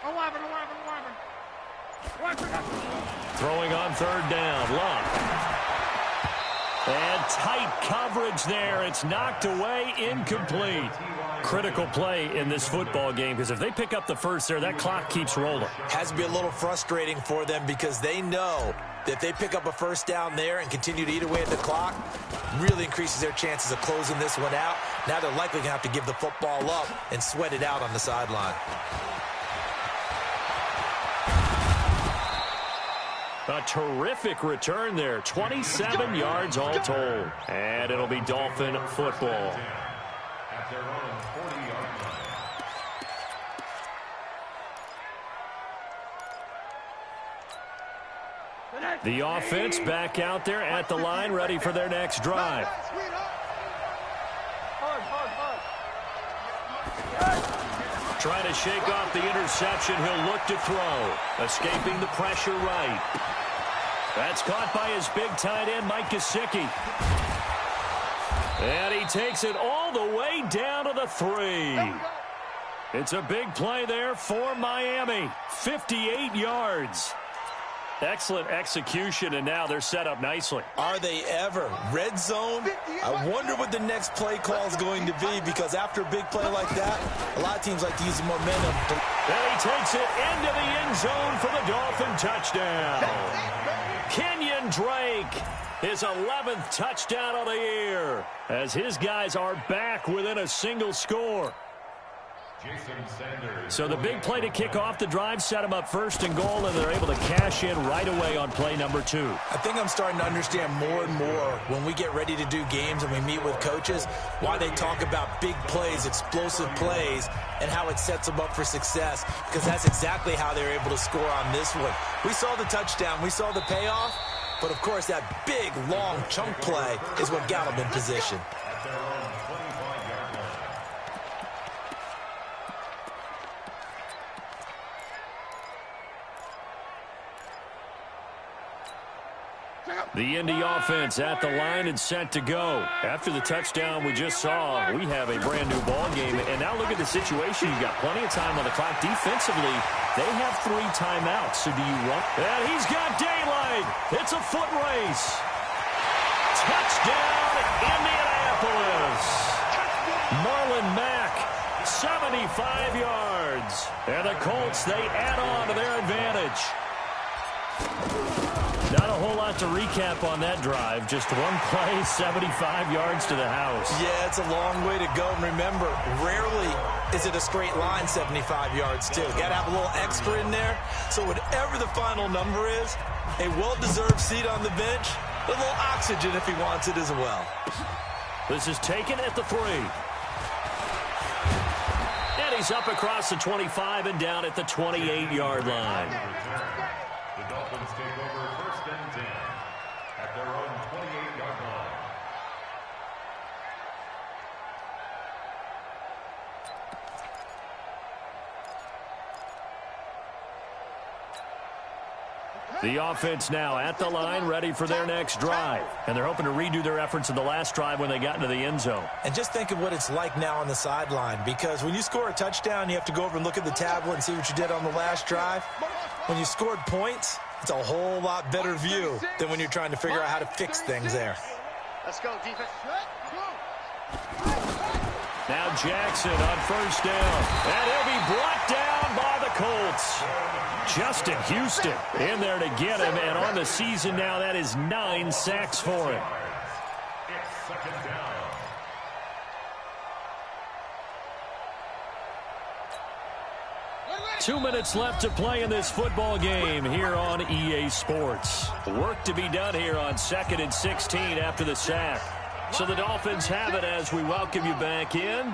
S5: 11.
S3: Throwing on third down, Luck. And tight coverage there. It's knocked away, incomplete. Critical play in this football game because if they pick up the first there, that clock keeps rolling.
S4: Has to be a little frustrating for them because they know that if they pick up a first down there and continue to eat away at the clock, really increases their chances of closing this one out. Now they're likely going to have to give the football up and sweat it out on the sideline.
S3: A terrific return there. 27 yards all told. And it'll be Dolphin football.
S6: At their own 40-yard line.
S3: The offense back out there at the line, ready for their next drive. Trying to shake off the interception. He'll look to throw. Escaping the pressure right. That's caught by his big tight end, Mike Gesicki. And he takes it all the way down to the 3. It's a big play there for Miami. 58 yards. Excellent execution, and now they're set up nicely.
S4: Are they ever? Red zone? I wonder what the next play call is going to be, because after a big play like that, a lot of teams like to use the momentum.
S3: And he takes it into the end zone for the Dolphin touchdown. Kenyon Drake, his 11th touchdown of the year, as his guys are back within a single score. So the big play to kick off the drive set them up 1st and goal, and they're able to cash in right away on play number 2.
S4: I think I'm starting to understand more and more when we get ready to do games and we meet with coaches why they talk about big plays, explosive plays, and how it sets them up for success, because that's exactly how they're able to score on this one. We saw the touchdown. We saw the payoff. But, of course, that big, long chunk play is what got them in position.
S3: The Indy offense at the line and set to go. After the touchdown we just saw, we have a brand new ball game. And now look at the situation. You've got plenty of time on the clock. Defensively, they have 3 timeouts. So do you run? And he's got daylight. It's a foot race. Touchdown, Indianapolis. Marlon Mack, 75 yards. And the Colts, they add on to their advantage. Not a whole lot to recap on that drive. Just one play, 75 yards to the house.
S4: Yeah, it's a long way to go. And remember, rarely is it a straight line 75 yards, too. Got to have a little extra in there. So whatever the final number is, a well-deserved seat on the bench, a little oxygen if he wants it as well.
S3: This is taken at the 3. And he's up across the 25 and down at the 28-yard line.
S6: The Dolphins take over 1st and 10 at their own 28-yard line.
S3: The offense now at the line, ready for their next drive. And they're hoping to redo their efforts in the last drive when they got into the end zone.
S4: And just think of what it's like now on the sideline, because when you score a touchdown, you have to go over and look at the tablet and see what you did on the last drive. When you scored points, it's a whole lot better view than when you're trying to figure out how to fix things there.
S5: Let's go, defense.
S3: Now Jackson on 1st down. And he'll be brought down by the Colts. Justin Houston in there to get him. And on the season now, that is 9 sacks for him.
S6: It's 2nd down.
S3: Two minutes left to play in this football game here on EA Sports. Work to be done here on 2nd and 16 after the sack. So the Dolphins have it as we welcome you back in.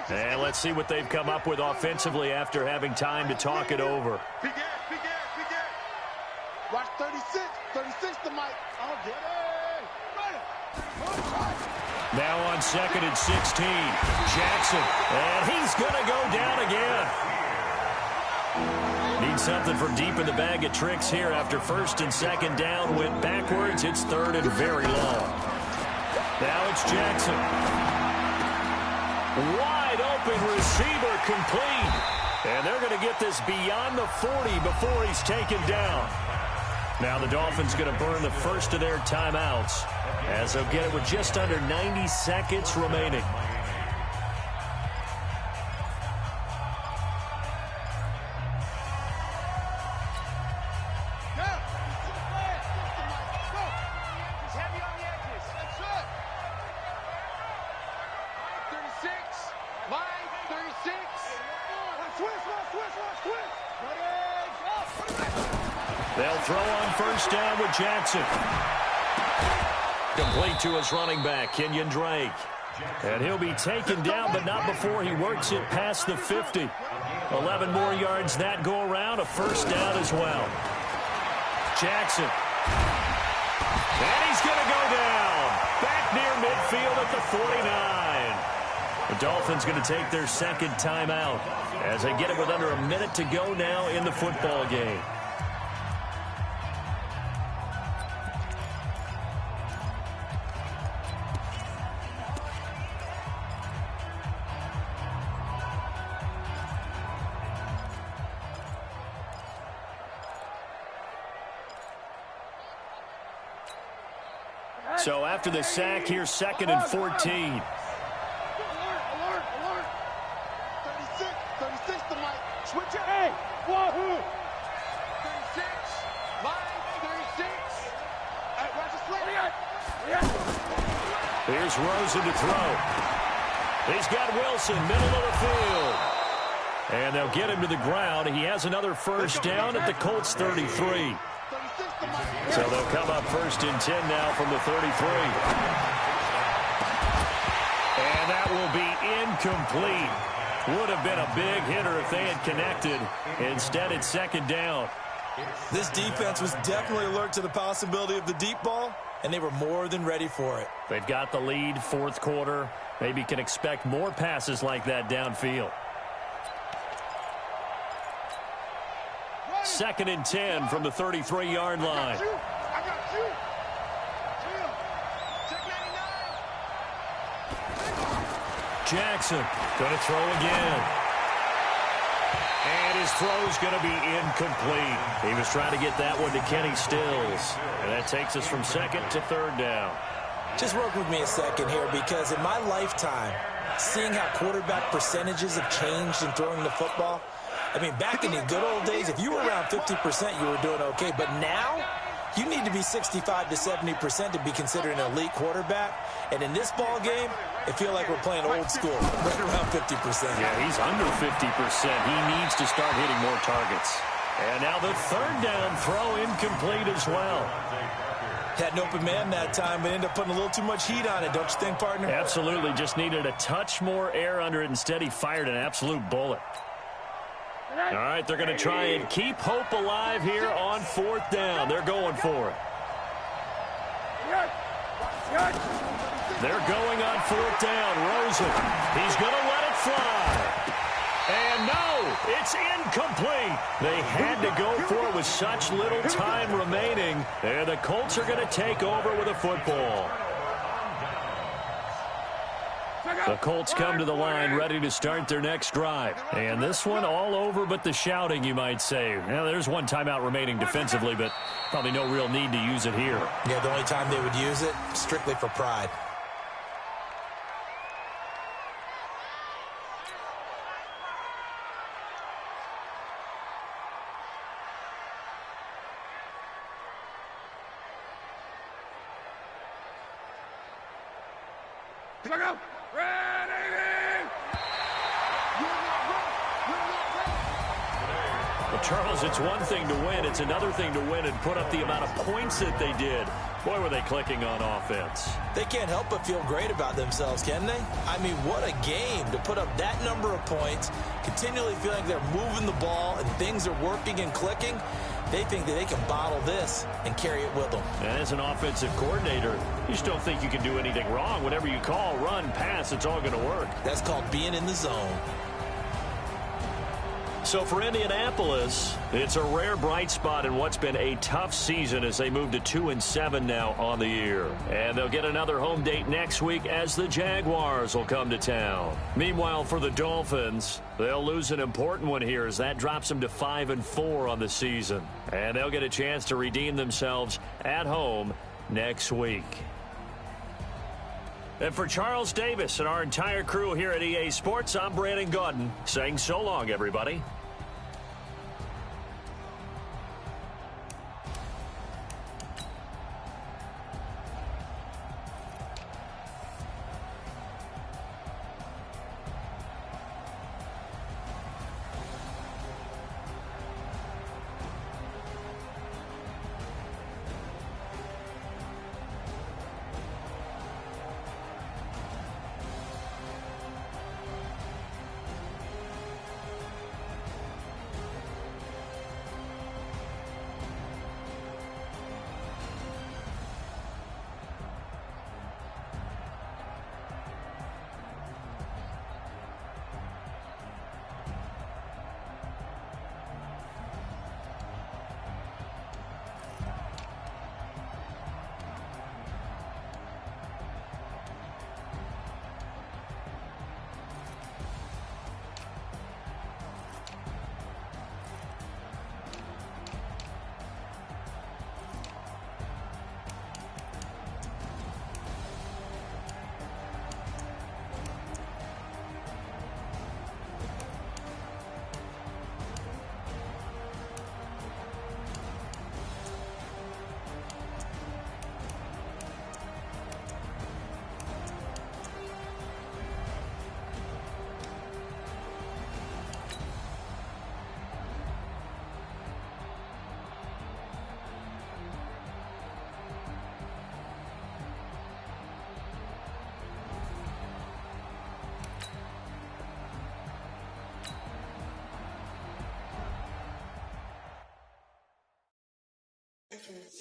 S3: And let's see what they've come up with offensively after having time to talk it over.
S5: Big ass, big ass, big ass. Watch 36. 36 to Mike. Oh, get it.
S3: Now on 2nd and 16, Jackson. And he's going to go down again. Need something from deep in the bag of tricks here after 1st and 2nd down. Went backwards. It's 3rd and very long. Now it's Jackson. Wide open receiver complete. And they're going to get this beyond the 40 before he's taken down. Now the Dolphins going to burn the first of their timeouts as they'll get it with just under 90 seconds remaining. They'll throw on 1st down with Jackson. Complete to his running back, Kenyon Drake. And he'll be taken down, but not before he works it past the 50. 11 more yards that go around, a 1st down as well. Jackson. And he's going to go down. Back near midfield at the 49. The Dolphins going to take their second timeout as they get it with under a minute to go now in the football game. So after the sack, here's 2nd and 14.
S5: Alert, alert. 36 to Mike. Switch it. Hey, wahoo. 36. Line 36. Hey, watch the slip.
S3: Here's Rosen to throw. He's got Wilson, middle of the field. And they'll get him to the ground. He has another first down at the Colts 33. So they'll come up 1st and 10 now from the 33. And that will be incomplete. Would have been a big hitter if they had connected. Instead, it's 2nd down.
S4: This defense was definitely alert to the possibility of the deep ball, and they were more than ready for it.
S3: They've got the lead, 4th quarter. Maybe can expect more passes like that downfield. 2nd and 10 from the 33-yard line.
S5: I got you. Check 99.
S3: Jackson going to throw again. And his throw's going to be incomplete. He was trying to get that one to Kenny Stills. And that takes us from 2nd to 3rd down.
S4: Just work with me a second here, because in my lifetime, seeing how quarterback percentages have changed in throwing the football, I mean, back in the good old days, if you were around 50%, you were doing okay. But now, you need to be 65 to 70% to be considered an elite quarterback. And in this ball game, it feels like we're playing old school, right around 50%.
S3: Yeah, he's under 50%. He needs to start hitting more targets. And now the 3rd down throw incomplete as well.
S4: Had an open man that time, but ended up putting a little too much heat on it, don't you think, partner?
S3: Absolutely. Just needed a touch more air under it. Instead, he fired an absolute bullet. All right, they're going to try and keep hope alive here on 4th down. They're going for it. They're going on 4th down. Rosen, he's going to let it fly. And no, it's incomplete. They had to go for it with such little time remaining. And the Colts are going to take over with a football. The Colts come to the line ready to start their next drive. And this one all over but the shouting, you might say. Now, there's one timeout remaining defensively, but probably no real need to use it here.
S4: Yeah, the only time they would use it, strictly for pride.
S3: Charles, it's one thing to win. It's another thing to win and put up the amount of points that they did. Boy, were they clicking on offense.
S4: They can't help but feel great about themselves, can they? I mean, what a game to put up that number of points, continually feeling like they're moving the ball and things are working and clicking. They think that they can bottle this and carry it with them.
S3: And as an offensive coordinator, you just don't think you can do anything wrong. Whatever you call, run, pass, it's all going to work.
S4: That's called being in the zone.
S3: So for Indianapolis, it's a rare bright spot in what's been a tough season as they move to 2-7 now on the year. And they'll get another home date next week as the Jaguars will come to town. Meanwhile, for the Dolphins, they'll lose an important one here as that drops them to 5-4 on the season. And they'll get a chance to redeem themselves at home next week. And for Charles Davis and our entire crew here at EA Sports, I'm Brandon Gaudin saying so long, everybody.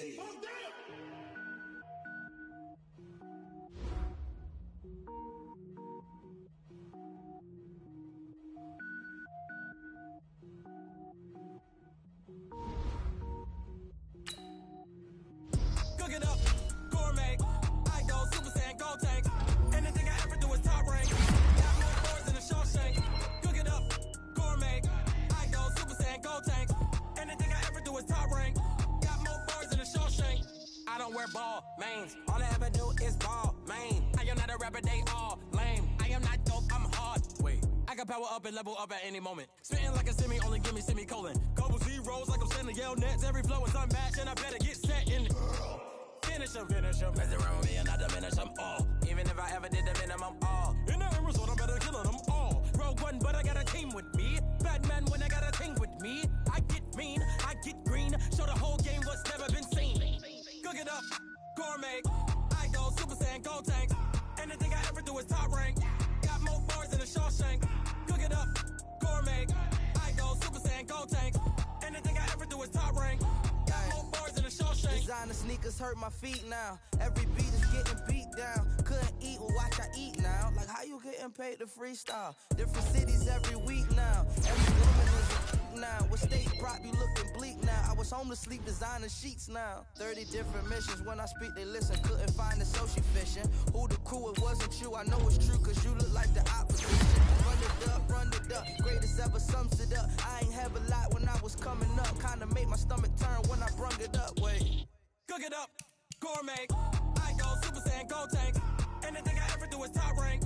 S1: Steve. Oh, damn!
S7: Cook it up, gourmet. I go Super Saiyan, Gold Tank. Anything I ever do is top rank. Got more boards than a Shawshank. Cook it up, gourmet. I go Super Saiyan, Gold Tank. Anything I ever do is top rank. Got more boards than a Shawshank. I don't wear ball mains. All I ever do is ball main. I am not a rapper, they all lame. I am not dope, I'm hard. Wait, I can power up and level up at any moment. Spitting like a semi, only give me semicolon. Couple zeros like I'm sending yell nets. Every flow is unmatched and I better get set in. Finish them. Mess around with me and I diminish them all. Even if I ever did the minimum, all. In the end result, I'm better killing them all. Rogue One, but I got a team with me. Batman when I got a team with me. I get mean, I get green. Show the whole game what's never been seen. Cook it up, gourmet. I go Super Saiyan, Gold Tank. Anything I ever do is top rank. Got more bars than a Shawshank. Cook it up, gourmet. I go Super Saiyan, Gold Tank. Anything I ever do is top rank. Got more bars than a Shawshank.
S8: Designer sneakers hurt my feet now. Every beat is getting beat down. Couldn't eat, well watch I eat now. Like how you getting paid to freestyle? Different cities every week now. Every woman is a geek now. With state prop, you looking bleak now. I was home to sleep, designer sheets now. 30 different missions. When I speak, they listen. Couldn't find the social fishing. Who the crew, it wasn't you. I know it's true, cause you look like the opposition. Run it up. Greatest ever sums it up. I ain't have a lot when I was coming up. Kinda made my stomach turn when I brung it up. Wait.
S7: Cook it up, gourmet. I go Super Saiyan, Gold Tank. Anything I ever do is top rank.